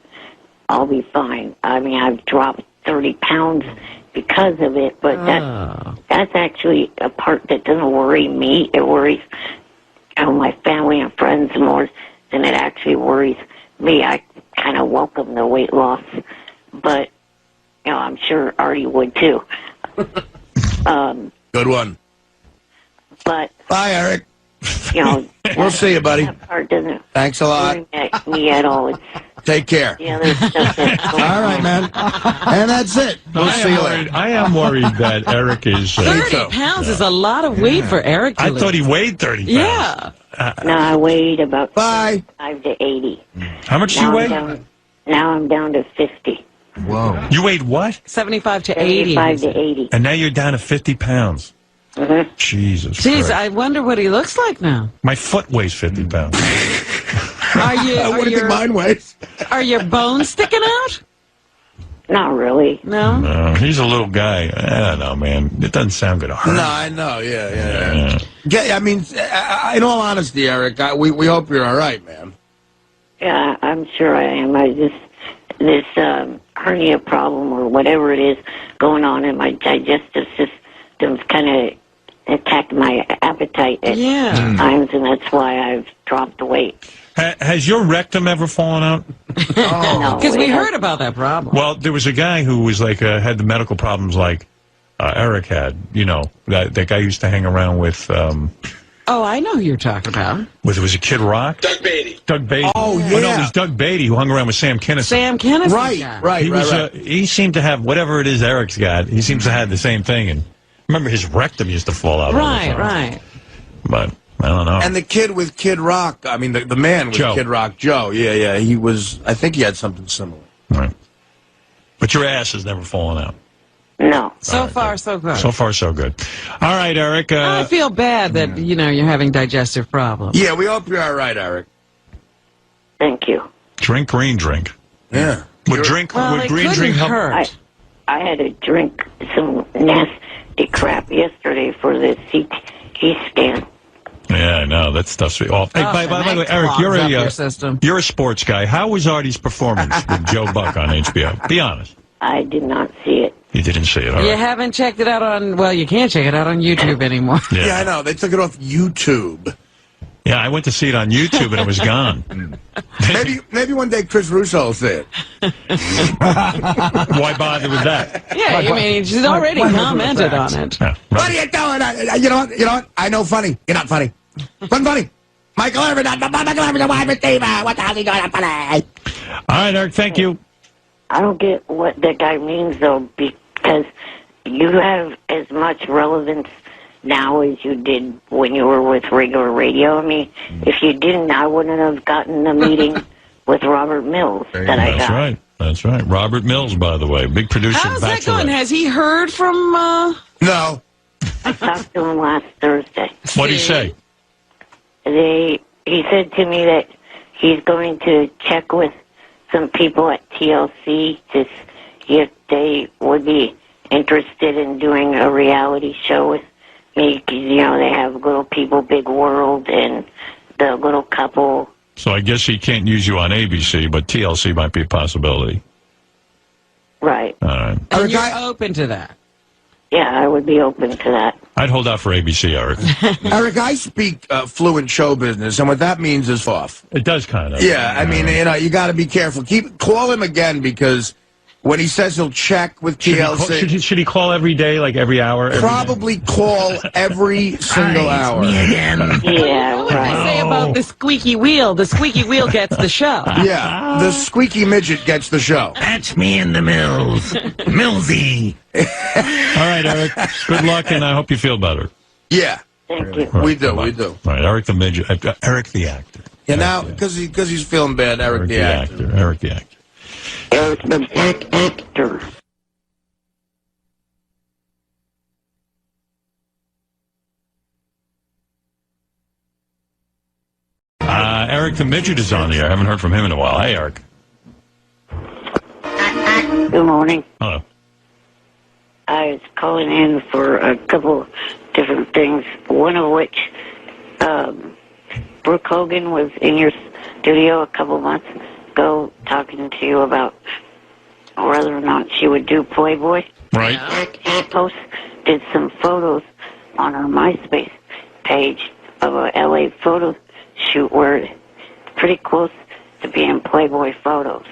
I'll be fine. I mean, I've dropped 30 pounds because of it, but that's actually a part that doesn't worry me. It worries my family and friends more than it actually worries me. I kind of welcome the weight loss, but I'm sure Artie would too. Good one. But bye, Eric. We'll see you, buddy. That part doesn't Thanks a lot. worry me at all. It's Take care. the other stuff that's going All right, man. And that's it. We'll see you later. I am worried that Eric is... 30 pounds is a lot of weight for Eric to I lose. thought he weighed 30 pounds. Yeah. No, I weighed about 75 to 80. How much do you weigh? Now I'm down to 50. Whoa. You weighed what? 75 to 80. 75 to 80. And now you're down to 50 pounds. Mm-hmm. Jesus Jeez, Christ. I wonder what he looks like now. My foot weighs 50 pounds. What do you think mine weighs? Are your bones sticking out? Not really. No? No, he's a little guy. I don't know, man. It doesn't sound good. No, I know. Yeah. I mean, in all honesty, Eric, we hope you're all right, man. Yeah, I'm sure I am. This hernia problem or whatever it is going on in my digestive system's kind of attacked my appetite at times, and that's why I've dropped the weight. Has your rectum ever fallen out? No, Because we heard about that problem. Well, there was a guy who was like had the medical problems like Eric had. That guy used to hang around with Oh, I know who you're talking about. Was it Kid Rock? Doug Beatty. Doug Beatty. Oh, yeah. Oh, no, it was Doug Beatty who hung around with Sam Kinison. Sam Kinison. Right. He seemed to have whatever it is Eric's got. He seems to have the same thing. And remember, his rectum used to fall out. Right. But I don't know. And the kid with Kid Rock, I mean, the man with Joe. Kid Rock, Joe. Yeah. He was, I think he had something similar. Right. But your ass has never fallen out. No. So far, so good. So far, so good. All right, Eric. I feel bad that, you're having digestive problems. Yeah, we hope you're all right, Eric. Thank you. Drink green drink. Yeah. Would green drink help? I had to drink some nasty crap yesterday for the CT scan. Yeah, I know. That stuff's off. Hey, by the way, Eric, you're a sports guy. How was Artie's performance with Joe Buck on HBO? Be honest. I did not see it. You didn't see it, all You right. haven't checked it out on, well, you can't check it out on YouTube anymore. Yeah, I know. They took it off YouTube. Yeah, I went to see it on YouTube and it was gone. maybe one day Chris Russo will see it. Why bother with that? Yeah, I mean, she's already commented on it. Yeah, What are you doing? You know what? I know funny. You're not funny. Funny. Michael Irvin, Michael Irvin, the wide receiver. What the hell are you doing? Funny. All right, Eric, thank you. I don't get what that guy means, though, because you have as much relevance now as you did when you were with regular radio. I mean, if you didn't, I wouldn't have gotten the meeting with Robert Mills that I got. That's right. Robert Mills, by the way, big producer. How's that Bachelor. going? Has he heard from... No. I talked to him last Thursday. What did he say? He said to me that he's going to check with some people at TLC to see if they would be interested in doing a reality show with me, because, they have Little People, Big World, and The Little Couple. So I guess he can't use you on ABC, but TLC might be a possibility. Right. All right. And you're open to that? Yeah, I would be open to that. I'd hold out for ABC, Eric. Eric, I speak fluent show business, and what that means is off. It does kind of. Yeah, I mean, you got to be careful. Call him again, because when he says he'll check with TLC... Should he call every day, like every hour? Probably call every single hour. Me again. Yeah, What did I say about the squeaky wheel? The squeaky wheel gets the show. Yeah, the squeaky midget gets the show. That's me in the Mills. Millsy. All right, Eric. Good luck, and I hope you feel better. Yeah. Thank you. All right, We do. All right, Eric the Midget. Eric the actor. Yeah, now, because he's feeling bad, Eric the actor. Eric the actor. Eric the Black Actor. Eric the Midget is on the air. I haven't heard from him in a while. Hey, Eric. Good morning. Hello. I was calling in for a couple different things, one of which Brooke Hogan was in your studio a couple months ago talking to you about whether or not she would do Playboy. Right. She posted some photos on her MySpace page of a LA photo shoot where it's pretty close to being Playboy photos.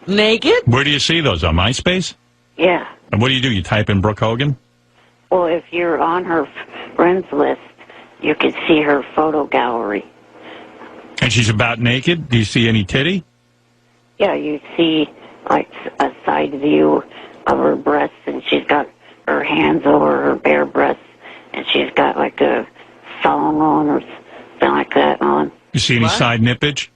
Naked? Where do you see those? On MySpace? Yeah. And what do? You type in Brooke Hogan? Well, if you're on her friends list, you can see her photo gallery. And she's about naked? Do you see any titty? Yeah, you see like a side view of her breasts, and she's got her hands over her bare breasts, and she's got like a thong on or something like that on. You see any side nippage?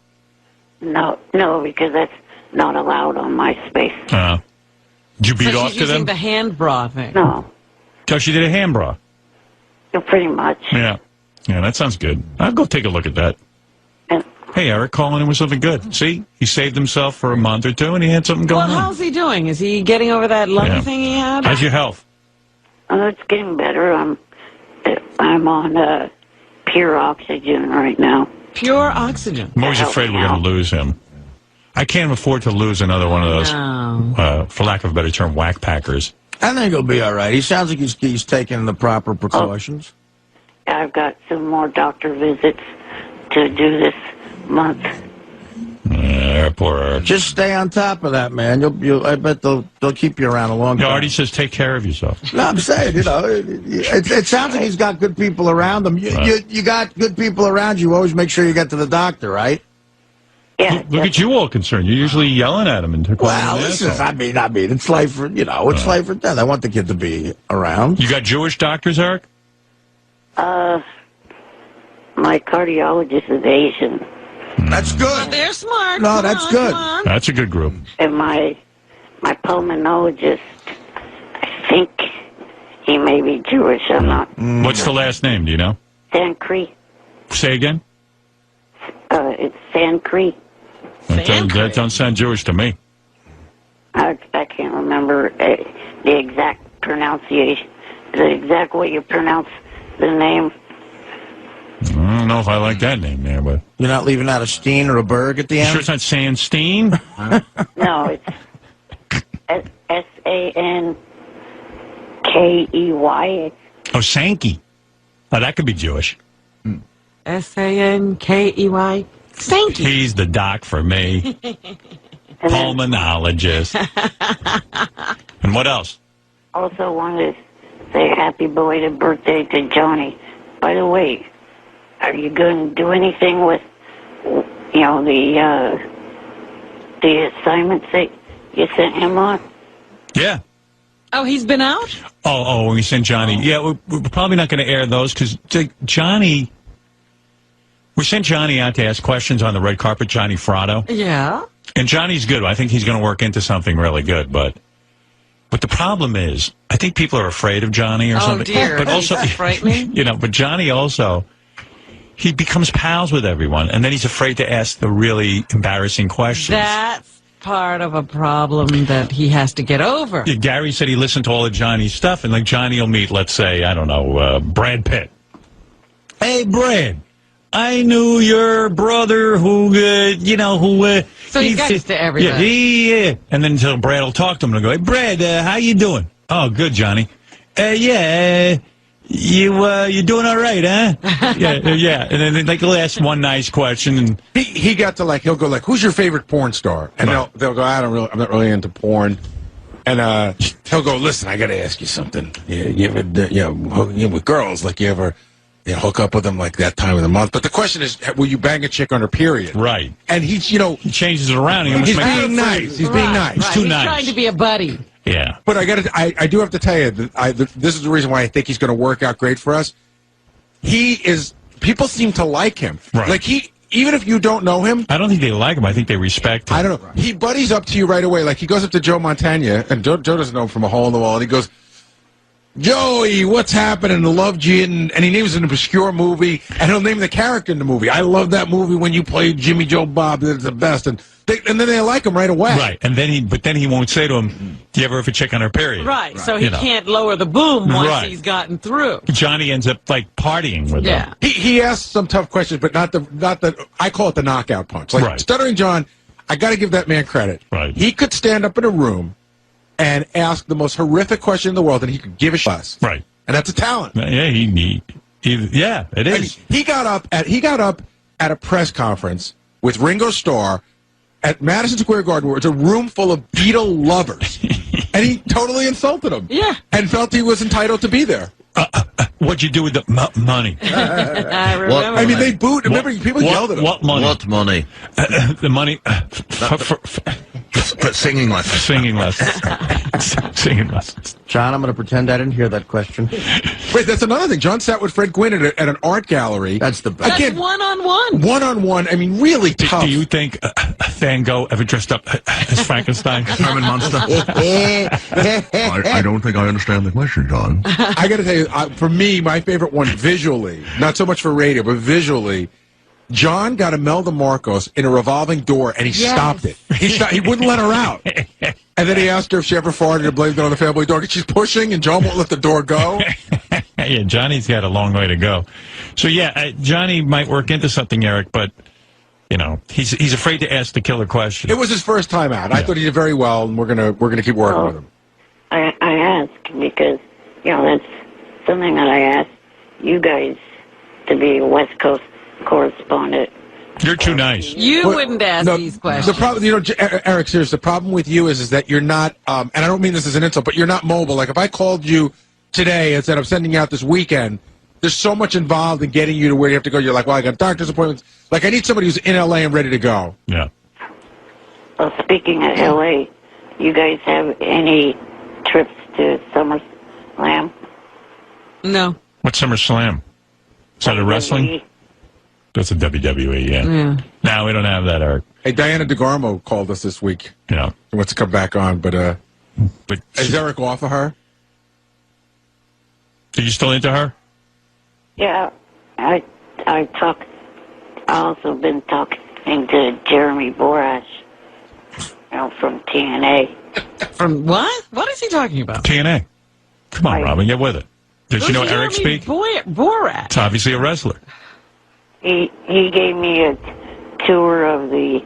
No, because that's not allowed on MySpace. Did you beat so off she's to them? using the hand bra thing. No. So she did a hand bra? Yeah, pretty much. Yeah. Yeah, that sounds good. I'll go take a look at that. Hey, Eric, calling in with something good. See? He saved himself for a month or two, and he had something going Well, on. how's he doing? Is he getting over that lung thing he had? How's your health? It's getting better. I'm on pure oxygen right now. Pure oxygen? I'm always afraid we're going to lose him. I can't afford to lose another one of those, for lack of a better term, whack packers. I think he'll be all right. He sounds like he's taking the proper precautions. I've got some more doctor visits to do this month. Poor Eric. Just stay on top of that, man. I bet they'll keep you around a long time. Artie says take care of yourself. No, I'm saying, it sounds like he's got good people around him. You got good people around you. Always make sure you get to the doctor, right? Yeah. Look at you all concerned. You're usually yelling at him and well, listen, I mean, it's life for it's life or death. I want the kid to be around. You got Jewish doctors, Eric? My cardiologist is Asian. That's good. Well, they're smart. No, that's good. That's a good group. And my pulmonologist, I think he may be Jewish. I'm not. What's the last name? Do you know? Sankri. Say again? It's Sankri. That don't sound Jewish to me. I can't remember the exact pronunciation, the exact way you pronounce the name. I don't know if I like that name there, but... You're not leaving out a Steen or a Berg at the end? Sure it's not Sandstein? No, it's Sankey. Oh, Sankey. Oh, that could be Jewish. Sankey. Sankey. He's the doc for me. Pulmonologist. And what else? Also wanted to say happy belated birthday to Johnny. By the way, are you going to do anything with, the assignments that you sent him on? Yeah. Oh, he's been out? Oh, we sent Johnny. Yeah, we're probably not going to air those because Johnny... We sent Johnny out to ask questions on the red carpet, Johnny Fratto. Yeah. And Johnny's good. I think he's going to work into something really good, but the problem is, I think people are afraid of Johnny or something. Oh, dear. But also, frightening. But Johnny also, he becomes pals with everyone, and then he's afraid to ask the really embarrassing questions. That's part of a problem that he has to get over. Yeah, Gary said he listened to all of Johnny's stuff, and like Johnny will meet, let's say, I don't know, Brad Pitt. Hey, Brad. I knew your brother who, So he gets to everybody. Yeah. And then until Brad will talk to him and go, hey, Brad, how you doing? Oh, good, Johnny. You doing all right, huh? yeah. And then he'll ask one nice question. And he got to he'll go who's your favorite porn star? And they'll go, I'm not really into porn. And he'll go, listen, I got to ask you something. You ever, with girls, you ever... hook up with them that time of the month. But the question is, will you bang a chick on her period? Right. And he's, he changes it around. He's being nice. He's being nice. He's too nice. He's trying to be a buddy. Yeah. But I do have to tell you, this is the reason why I think he's going to work out great for us. People seem to like him. Right. Even if you don't know him. I don't think they like him. I think they respect him. I don't know. He buddies up to you right away. He goes up to Joe Montana, and Joe doesn't know him from a hole in the wall, and he goes, Joey, what's happening? I loved you. And he names an obscure movie, and he'll name the character in the movie. I love that movie when you played Jimmy Joe Bob. It's the best. And then they like him right away. Right. And then he won't say to him, do you ever have a chick on her period? Right. So he can't lower the boom once he's gotten through. Johnny ends up partying with them. He asks some tough questions, but not the I call it the knockout punch. Stuttering John, I got to give that man credit. Right. He could stand up in a room and ask the most horrific question in the world, and he could give a shit. Right. And that's a talent. Yeah, it is. He got up at a press conference with Ringo Starr at Madison Square Garden, where it's a room full of Beatle lovers, and he totally insulted them. Yeah. And felt he was entitled to be there. What'd you do with the money? I remember. They booed. Remember, people yelled at him. What money? What money? The money for singing lessons. Singing lessons. Singing lessons. John, I'm going to pretend I didn't hear that question. Wait, that's another thing. John sat with Fred Gwynn at an art gallery. That's the best. That's one-on-one. One-on-one. I mean, really tough. Do you think Van Gogh ever dressed up as Frankenstein? Herman Munster? I don't think I understand the question, John. I got to tell you, for me, my favorite one visually, not so much for radio, but visually, John got Imelda Marcos in a revolving door, and he stopped it. He wouldn't let her out. And then he asked her if she ever farted and blamed it on the family dog. And she's pushing, and John won't let the door go. Yeah, Johnny's got a long way to go. So, Johnny might work into something, Eric, but, he's afraid to ask the killer question. It was his first time out. I thought he did very well, and we're gonna keep working with him. I ask because, that's something that I asked you guys to be a West Coast correspondent You're too nice. You wouldn't ask these questions. The problem, Eric, seriously, the problem with you is that you're not, and I don't mean this as an insult, but you're not mobile. Like, if I called you today and said I'm sending you out this weekend, there's so much involved in getting you to where you have to go. You're like, well, I got doctor's appointments. Like, I need somebody who's in L.A. and ready to go. Yeah. Well, speaking of L.A., you guys have any trips to SummerSlam? No. What's SummerSlam? Is that a wrestling? That's a WWE, yeah. No, we don't have that, Eric. Hey, Diana DeGarmo called us this week. Yeah. She wants to come back on, but is Eric off of her? Are you still into her? Yeah, I also been talking to Jeremy Borash, from TNA. From what? What is he talking about? TNA. Come on, Robin, get with it. Did you know Eric speak? Borat. It's obviously a wrestler. He gave me a tour of the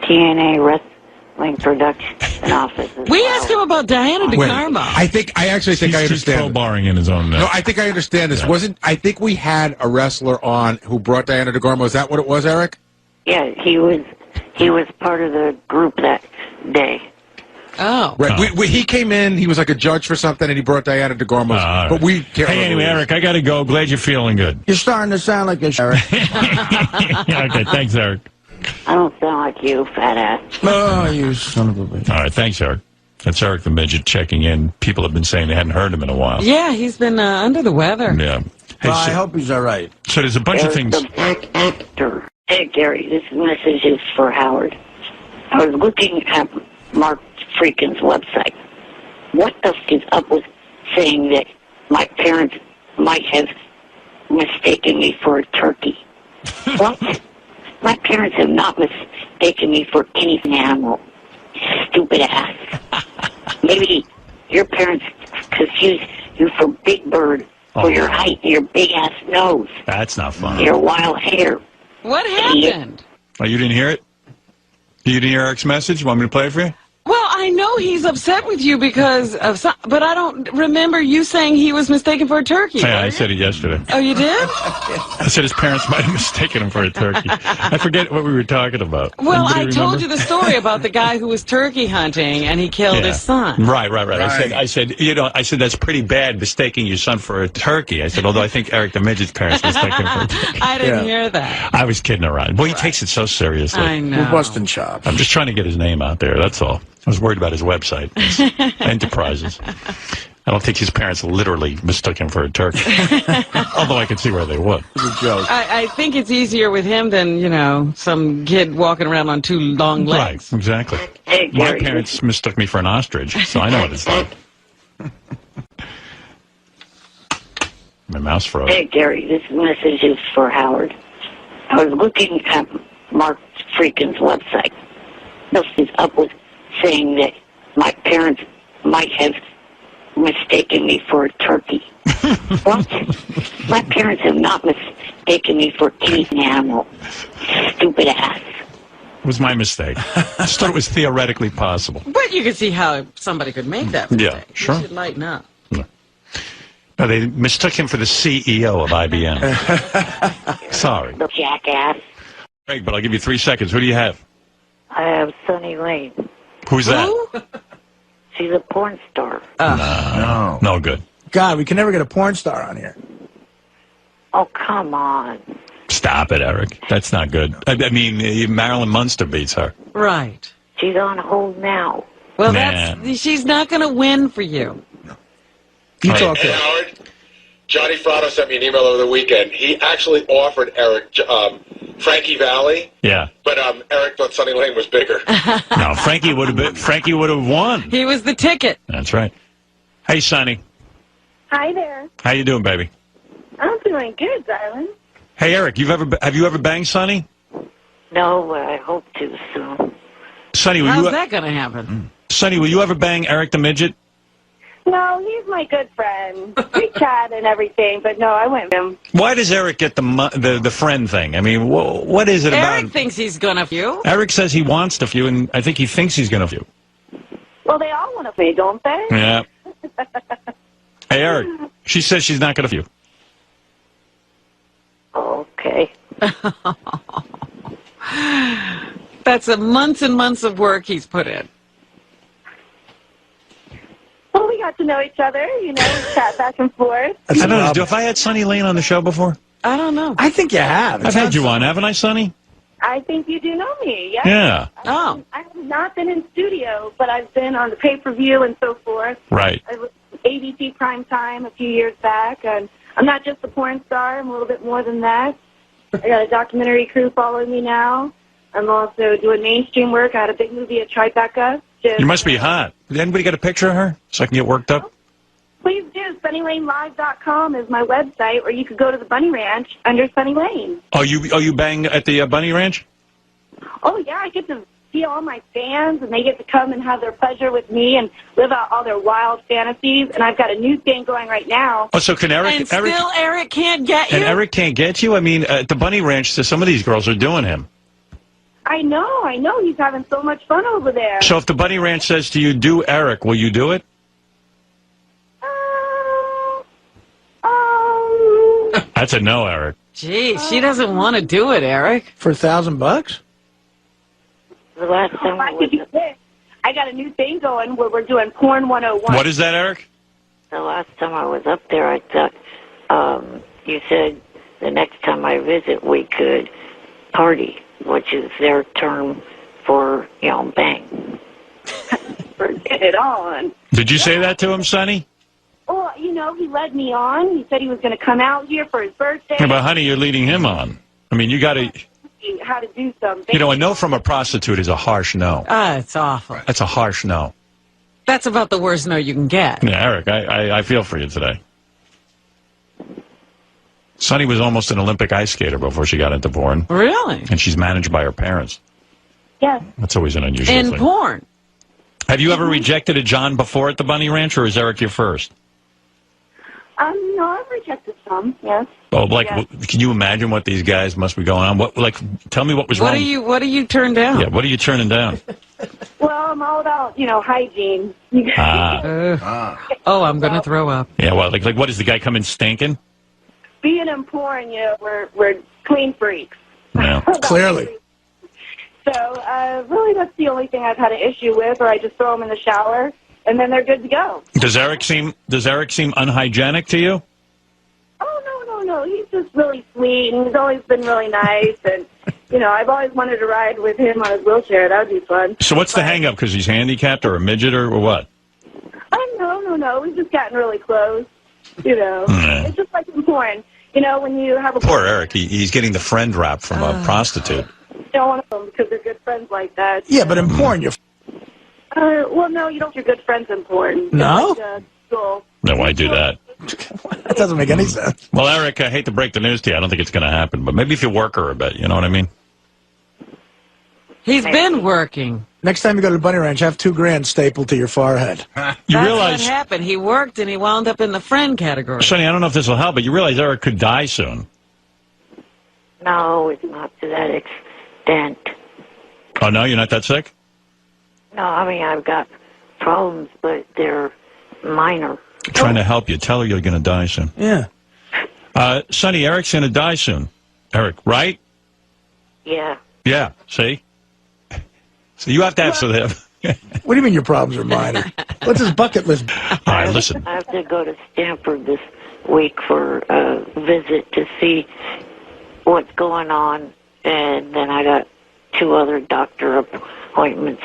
TNA wrestling production office. We asked him about Diana DeGarmo. I actually think I understand. He's crowbarring in his own. No, I think I understand this. Yeah. I think we had a wrestler on who brought Diana DeGarmo. Is that what it was, Eric? Yeah, he was part of the group that day. Oh. Right. He came in, he was like a judge for something, and he brought Diana DeGarmo. Right. But we can't Hey, anyway, Eric, I got to go. Glad you're feeling good. You're starting to sound like a Eric. Okay, thanks, Eric. I don't sound like you, fat ass. Oh, you son of a bitch. All right, thanks, Eric. That's Eric the Midget checking in. People have been saying they hadn't heard him in a while. Yeah, he's been under the weather. Yeah. Hey, Well, I hope he's all right. So there's a bunch of things. The black actor. Hey, Gary, this message is for Howard. I was looking at Mark Freakin's website. What the f is up with saying that my parents might have mistaken me for a turkey? What? My parents have not mistaken me for any animal. Stupid ass. Maybe your parents confused you for Big Bird for your height and your big ass nose. That's not funny. Your wild hair. What happened? Oh, you didn't hear it? You didn't hear Eric's message? You want me to play it for you? Well, I know he's upset with you because of some, but I don't remember you saying he was mistaken for a turkey. Yeah, I said it yesterday. Oh, you did? I said his parents might have mistaken him for a turkey. I forget what we were talking about. Well, Anybody I told remember? you the story about the guy who was turkey hunting and he killed his son. Right. I said, I said that's pretty bad mistaking your son for a turkey. I said, although I think Eric the Midget's parents mistaken him for a turkey. I didn't hear that. I was kidding around. Boy, he takes it so seriously. I know. We're busting chops. I'm just trying to get his name out there. That's all. I was worried about his website, his enterprises. I don't think his parents literally mistook him for a turkey. Although I could see where they would. It's a joke. I think it's easier with him than, some kid walking around on two long legs. Right, exactly. Hey, My Gary, parents mistook me for an ostrich, so I know what it's like. My mouse froze. Hey, Gary, this message is for Howard. I was looking at Mark Freakin's website. What is up with saying that my parents might have mistaken me for a turkey? What? My parents have not mistaken me for any animal. Stupid ass. It was my mistake. I just thought it was theoretically possible. But you can see how somebody could make that mistake. Yeah, sure. You should lighten up. No, they mistook him for the CEO of IBM. Sorry. The jackass. Greg, but I'll give you 3 seconds. Who do you have? I have Sunny Lane. Who's that? She's a porn star. No good. God, we can never get a porn star on here. Oh, come on. Stop it, Eric. That's not good. I mean, Marilyn Munster beats her. Right. She's on hold now. Well, Nah. she's not going to win for you. You talk to Hey, her. Howard, Johnny Fratto sent me an email over the weekend. He actually offered Eric Frankie Valli, Yeah. but Eric thought Sunny Lane was bigger. No, Frankie would have won. He was the ticket. That's right. Hey, Sonny. Hi there. How you doing, baby? I'm doing good, darling. Hey, Eric, have you ever banged Sonny? No, but I hope to soon. Sonny, How's that going to happen? Sonny, will you ever bang Eric the Midget? No, he's my good friend. We chat and everything, but no, I went with him. Why does Eric get the friend thing? I mean, what is it Eric about? thinks he's going to few. Eric says he wants to few, and I think he thinks he's going to few. Well, they all want to be, don't they? Yeah. Hey, Eric, she says she's not going to few. Okay. That's months and months of work he's put in. Well, we got to know each other, we chat back and forth. I don't know. Have I had Sonny Lane on the show before? I don't know. I think you have. I've had you on, haven't I, Sonny? I think you do know me, yes. Yeah. I have not been in studio, but I've been on the pay-per-view and so forth. Right. I was ABC Prime Time a few years back, and I'm not just a porn star. I'm a little bit more than that. I got a documentary crew following me now. I'm also doing mainstream work. I had a big movie at Tribeca. You must be hot. Did anybody get a picture of her so I can get worked up? Please do. SunnyLaneLive.com is my website, or you could go to the Bunny Ranch under Sunny Lane. Oh, you bang at the Bunny Ranch? Oh, yeah. I get to see all my fans, and they get to come and have their pleasure with me and live out all their wild fantasies. And I've got a new thing going right now. Oh, so can Eric... And still Eric can't get you? And Eric can't get you? I mean, at the Bunny Ranch, some of these girls are doing him. I know. He's having so much fun over there. So if the Bunny Ranch says to you, do Eric, will you do it? That's a no, Eric. Gee, she doesn't want to do it, Eric. For $1,000? The last time I got a new thing going where we're doing Porn 101. What is that, Eric? The last time I was up there, I thought you said the next time I visit we could party, which is their term for, bang. Get it on. Did you say that to him, Sonny? Well, he led me on. He said he was going to come out here for his birthday. Yeah, but, honey, you're leading him on. I mean, you got to... How to do something. a no from a prostitute is a harsh no. It's awful. That's a harsh no. That's about the worst no you can get. Yeah, Eric, I feel for you today. Sonny was almost an Olympic ice skater before she got into porn. Really? And she's managed by her parents. Yes. That's always an unusual In thing. porn. Have you ever rejected a John before at the Bunny Ranch, or is Eric your first? No, I've rejected some, yes. Oh, Yeah. Can you imagine what these guys must be going on? Tell me what was wrong. What do you turn down? Yeah, what are you turning down? Well, I'm all about, hygiene. Oh, I'm going to throw up. Yeah, well, what, does the guy come in stinking? Being in porn, we're clean freaks. Yeah. Clearly. So, really, that's the only thing I've had an issue with, or I just throw them in the shower, and then they're good to go. Does Eric seem unhygienic to you? Oh, no. He's just really sweet, and he's always been really nice, and, I've always wanted to ride with him on his wheelchair. That would be fun. So what's the hang-up? Because he's handicapped or a midget or what? No. We've just gotten really close, It's just like in porn. When you have a... Poor Eric. He's getting the friend rap from a prostitute. Don't want them because they're good friends like that. Yeah, but in porn, you're... Well, no, you don't. You're good friends in porn. No? School. No, why do that? That doesn't make any sense. Well, Eric, I hate to break the news to you. I don't think it's going to happen. But maybe if you work her a bit, you know what I mean? He's been working. Next time you go to the Bunny Ranch, have $2,000 stapled to your forehead. You That's realize... what happened. He worked and he wound up in the friend category. Sonny, I don't know if this will help, but you realize Eric could die soon. No, it's not to that extent. Oh, no? You're not that sick? No, I mean, I've got problems, but they're minor. I'm trying to help you. Tell her you're going to die soon. Yeah. Sonny, Eric's going to die soon. Eric, right? Yeah. Yeah, see? So you have to have... What do you mean your problems are minor? What's his bucket list? All right, listen. I have to go to Stanford this week for a visit to see what's going on, and then I got 2 other doctor appointments.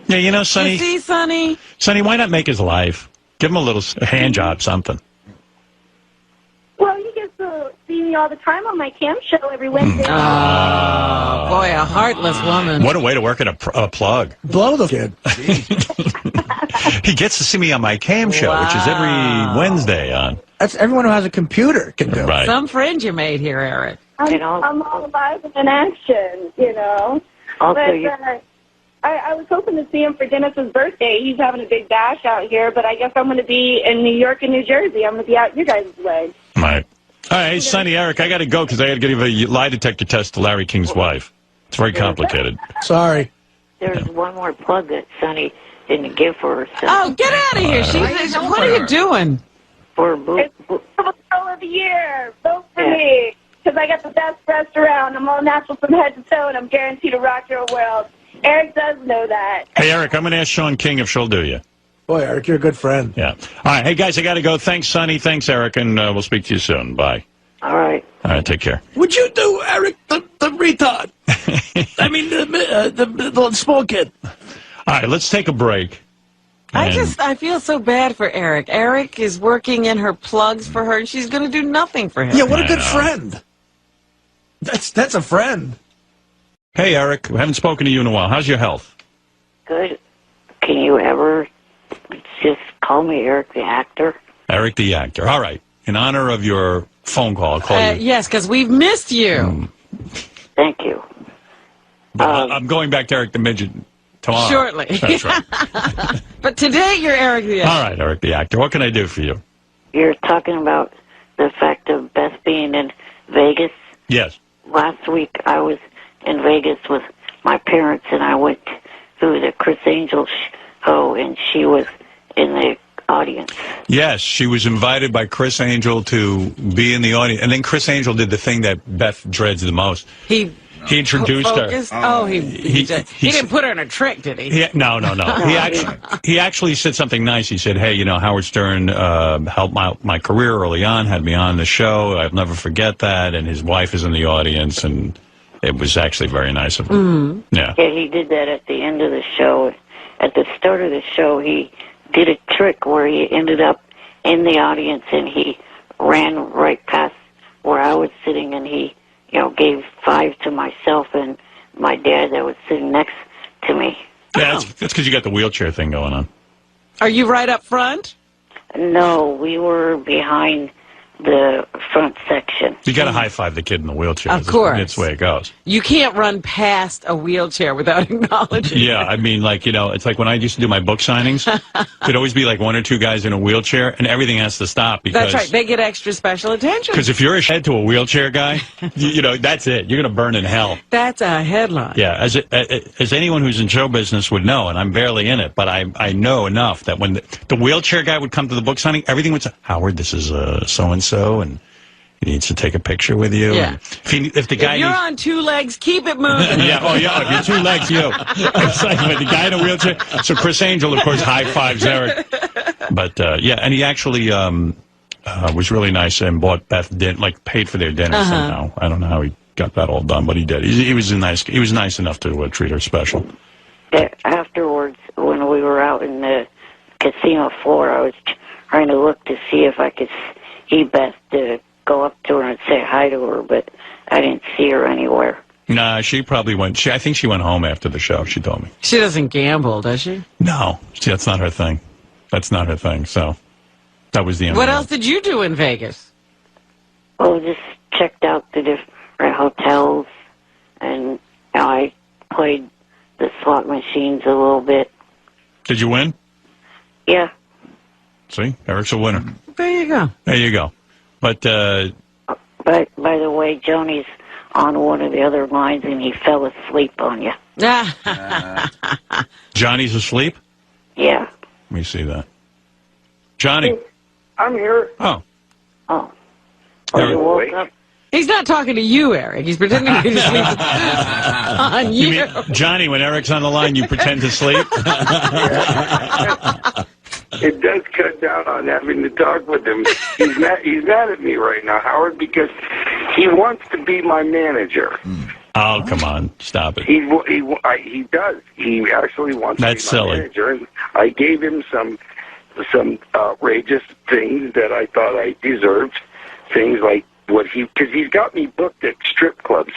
Yeah, Sonny... You see, Sonny? Sonny, why not make his life? Give him a little hand job, something. Well, he gets to see me all the time on my cam show every Wednesday. Oh, boy, a heartless woman. What a way to work at a plug. Blow the kid. He gets to see me on my cam show, which is every Wednesday on. That's everyone who has a computer can do. Right. Some friend you made here, Eric. I'm all alive and in action, Also, I was hoping to see him for Dennis's birthday. He's having a big bash out here, but I guess I'm going to be in New York and New Jersey. I'm going to be out your guys' way. Right. All right, Sonny, Eric, I got to go because I got to give a lie detector test to Larry King's wife. It's very complicated. Sorry. there's one more plug that Sonny didn't give for herself. Oh, get out of here. What are you doing? For It's the show of the year. Vote for me. because I got the best restaurant. I'm all natural from head to toe, and I'm guaranteed to rock your world. Eric does know that. Hey, Eric, I'm going to ask Sean King if she'll do you. Boy, Eric, you're a good friend. Yeah. All right. Hey, guys, I got to go. Thanks, Sonny. Thanks, Eric, and we'll speak to you soon. Bye. All right. All right, take care. Would you do, Eric, the retard? I mean, the small kid. All right, let's take a break. I feel so bad for Eric. Eric is working in her plugs for her, and she's going to do nothing for him. Yeah, what a good friend. That's a friend. Hey, Eric, we haven't spoken to you in a while. How's your health? Good. Can you ever just call me Eric the actor? Eric the actor. All right. In honor of your phone call, I'll call you. Yes, because we've missed you. Thank you. But I'm going back to Eric the Midget tomorrow. Shortly. That's right. But today you're Eric the actor. All right, Eric the actor. What can I do for you? You're talking about the fact of Beth being in Vegas. Yes. Last week I was in Vegas with my parents, and I went to the Chris Angel show, and she was in the audience. Yes, she was invited by Chris Angel to be in the audience. And then Chris Angel did the thing that Beth dreads the most. He introduced her. Oh, he didn't put her in a trick, did he? No. He actually said something nice. He said, hey, you know, Howard Stern helped my career early on, had me on the show. I'll never forget that. And his wife is in the audience, and it was actually very nice of him. Yeah, he did that at the end of the show. At the start of the show, he did a trick where he ended up in the audience, and he ran right past where I was sitting, and he, gave 5 to myself and my dad that was sitting next to me. Yeah, that's because you got the wheelchair thing going on. Are you right up front? No, we were behind the front section. You got to high-five the kid in the wheelchair. Of course. That's the way it goes. You can't run past a wheelchair without acknowledging Yeah, I mean, it's like when I used to do my book signings, there'd always be like 1 or 2 guys in a wheelchair, and everything has to stop. Because, That's right. They get extra special attention. Because if you're a head to a wheelchair guy, that's it. You're going to burn in hell. That's a headline. Yeah, as anyone who's in show business would know, and I'm barely in it, but I know enough that when the wheelchair guy would come to the book signing, everything would say, Howard, this is so-and-so, and he needs to take a picture with you. Yeah. If the guy you're on 2 legs, keep it moving. If you're 2 legs, It's like with the guy in a wheelchair. So Chris Angel, of course, high-fives Eric. But, and he actually was really nice and bought Beth paid for their dinner somehow. I don't know how he got that all done, but he did. He was nice enough to treat her special. Afterwards, when we were out in the casino floor, I was trying to look to see if I could see Beth to go up to her and say hi to her, but I didn't see her anywhere. Nah, she probably went. I think she went home after the show. She told me. She doesn't gamble, does she? No, that's not her thing. That's not her thing. So that was the end. What else did you do in Vegas? Well, just checked out the different hotels, and I played the slot machines a little bit. Did you win? Yeah. See, Eric's a winner. There you go. There you go. But by the way, Johnny's on one of the other lines, and he fell asleep on you. Johnny's asleep? Yeah. Let me see that. Johnny. I'm here. Oh. Oh. You woke up? He's not talking to you, Eric. He's pretending to be asleep on you. You mean, Johnny, when Eric's on the line, you pretend to sleep? It does cut down on having to talk with him. He's mad at me right now, Howard, because he wants to be my manager. Oh, come on. Stop it. He does. He actually wants to be my manager. And I gave him some outrageous things that I thought I deserved. Things like because he's got me booked at strip clubs,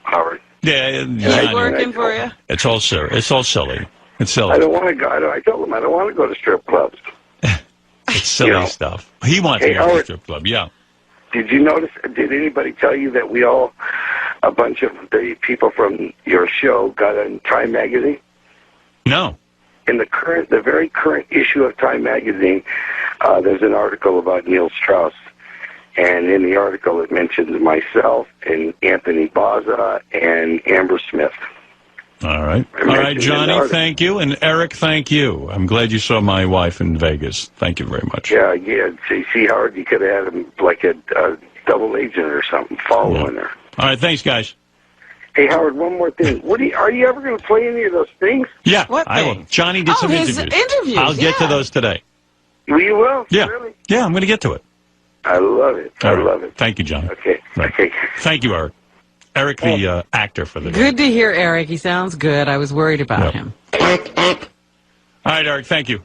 Howard. Yeah, he's working for you. It's all silly. It's all silly. It's silly. I don't want to go. I told him I don't want to go to strip clubs. It's silly stuff. He wants to go to the strip club. Yeah. Did you notice? Did anybody tell you that a bunch of the people from your show got in Time magazine? No. In the very current issue of Time magazine, there's an article about Neil Strauss. And in the article, it mentions myself and Anthony Baza and Amber Smith. All right. All right, Johnny, thank you. And Eric, thank you. I'm glad you saw my wife in Vegas. Thank you very much. Yeah. See, Howard, you could have had him like a double agent or something following her. All right, thanks, guys. Hey, Howard, one more thing. Are you ever going to play any of those things? Yeah, What I will. thing? Johnny did some his interviews. interviews, I'll get to those today. You will? Yeah. Really? Yeah, I'm going to get to it. I love it. I love it. Thank you, John. Okay. Right. Okay. Thank you, Eric. Eric, the actor for the day. Good to hear, Eric. He sounds good. I was worried about him. All right, Eric, thank you.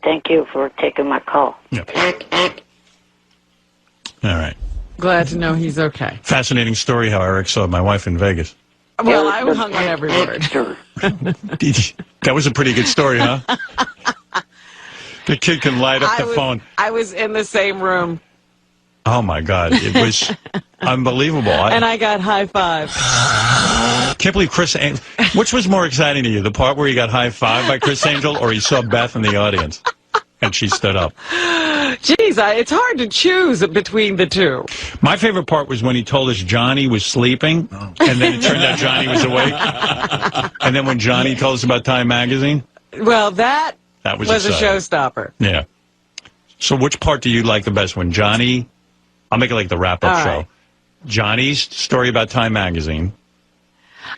Thank you for taking my call. Yep. All right. Glad to know he's okay. Fascinating story how Eric saw my wife in Vegas. Well, I hung on every word. That was a pretty good story, huh? The kid can light up the phone. I was in the same room. Oh, my God. It was unbelievable. And I got high five. Can't believe Chris Angel. Which was more exciting to you, the part where he got high five by Chris Angel or he saw Beth in the audience and she stood up? Jeez, it's hard to choose between the two. My favorite part was when he told us Johnny was sleeping, and then it turned out Johnny was awake. And then when Johnny told us about Time Magazine. Well, that was a exciting. showstopper. Yeah. So which part do you like the best? When Johnny, I'll make it like the wrap-up show. Right. Johnny's story about Time Magazine.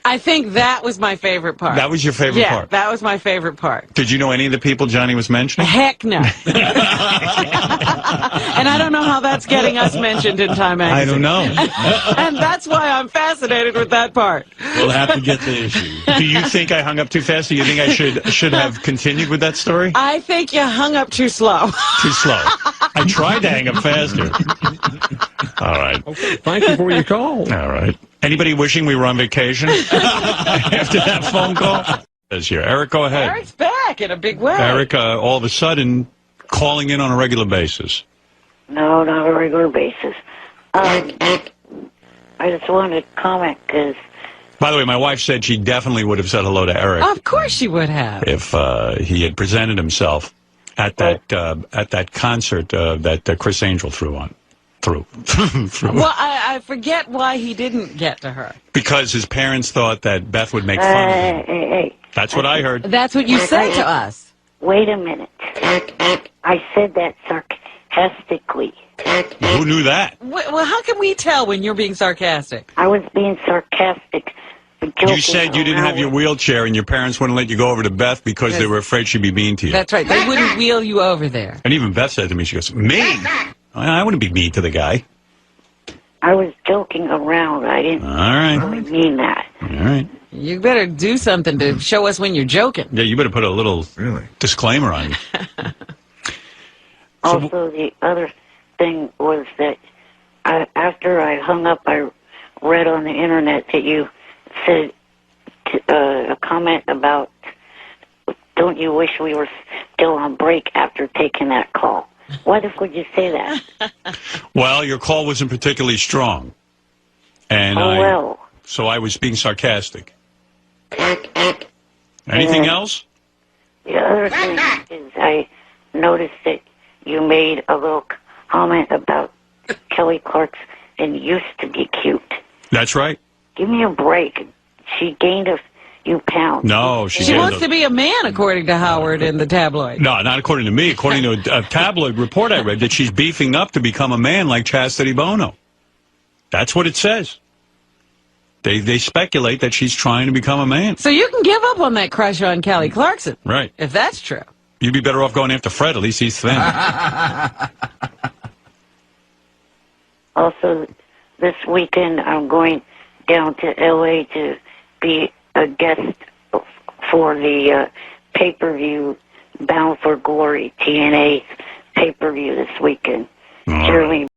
I think that was my favorite part. That was your favorite yeah, part? that was my favorite part. Did you know any of the people Johnny was mentioning? Heck no. And I don't know how that's getting us mentioned in Time Magazine. I don't know. And that's why I'm fascinated with that part. We'll have to get to the issue. Do you think I hung up too fast? Do you think I should have continued with that story? I think you hung up too slow. Too slow. I tried to hang up faster. All right. Okay, thank you for your call. All right. Anybody wishing we were on vacation after that phone call? This here. Eric, go ahead. Eric's back in a big way. Eric, all of a sudden, calling in on a regular basis. No, not a regular basis. I just wanted to comment because... By the way, my wife said she definitely would have said hello to Eric. Of course she would have. If he had presented himself at that concert that Chris Angel threw. Well, I forget why he didn't get to her. Because his parents thought that Beth would make fun of him. Hey. That's what I heard. That's what you said to us. Wait a minute. I said that sarcastically. Who knew that? Well, how can we tell when you're being sarcastic? I was being sarcastic. You said you didn't have your wheelchair and your parents wouldn't let you go over to Beth because they were afraid she'd be mean to you. That's right. They wouldn't wheel you over there. And even Beth said to me, she goes, mean? I wouldn't be mean to the guy. I was joking around. I didn't really mean that. All right. You better do something to show us when you're joking. Yeah, you better put a little disclaimer on you. Also, the other thing was that after I hung up, I read on the internet that you said a comment about, don't you wish we were still on break after taking that call? Why the fuck would you say that? Well, your call wasn't particularly strong. And so I was being sarcastic. Anything else? The other thing is I noticed that you made a little comment about Kelly Clarkson used to be cute. That's right. Give me a break. She gained a few pounds. No, she wants to be a man, according to Howard in the tabloid. No, not according to me. According to a tabloid report I read, that she's beefing up to become a man like Chastity Bono. That's what it says. They speculate that she's trying to become a man. So you can give up on that crush on Kelly Clarkson. Right. If that's true. You'd be better off going after Fred. At least he's thin. Also, this weekend I'm going down to L.A. to be a guest for the pay-per-view Bound for Glory TNA pay-per-view this weekend. Jeremy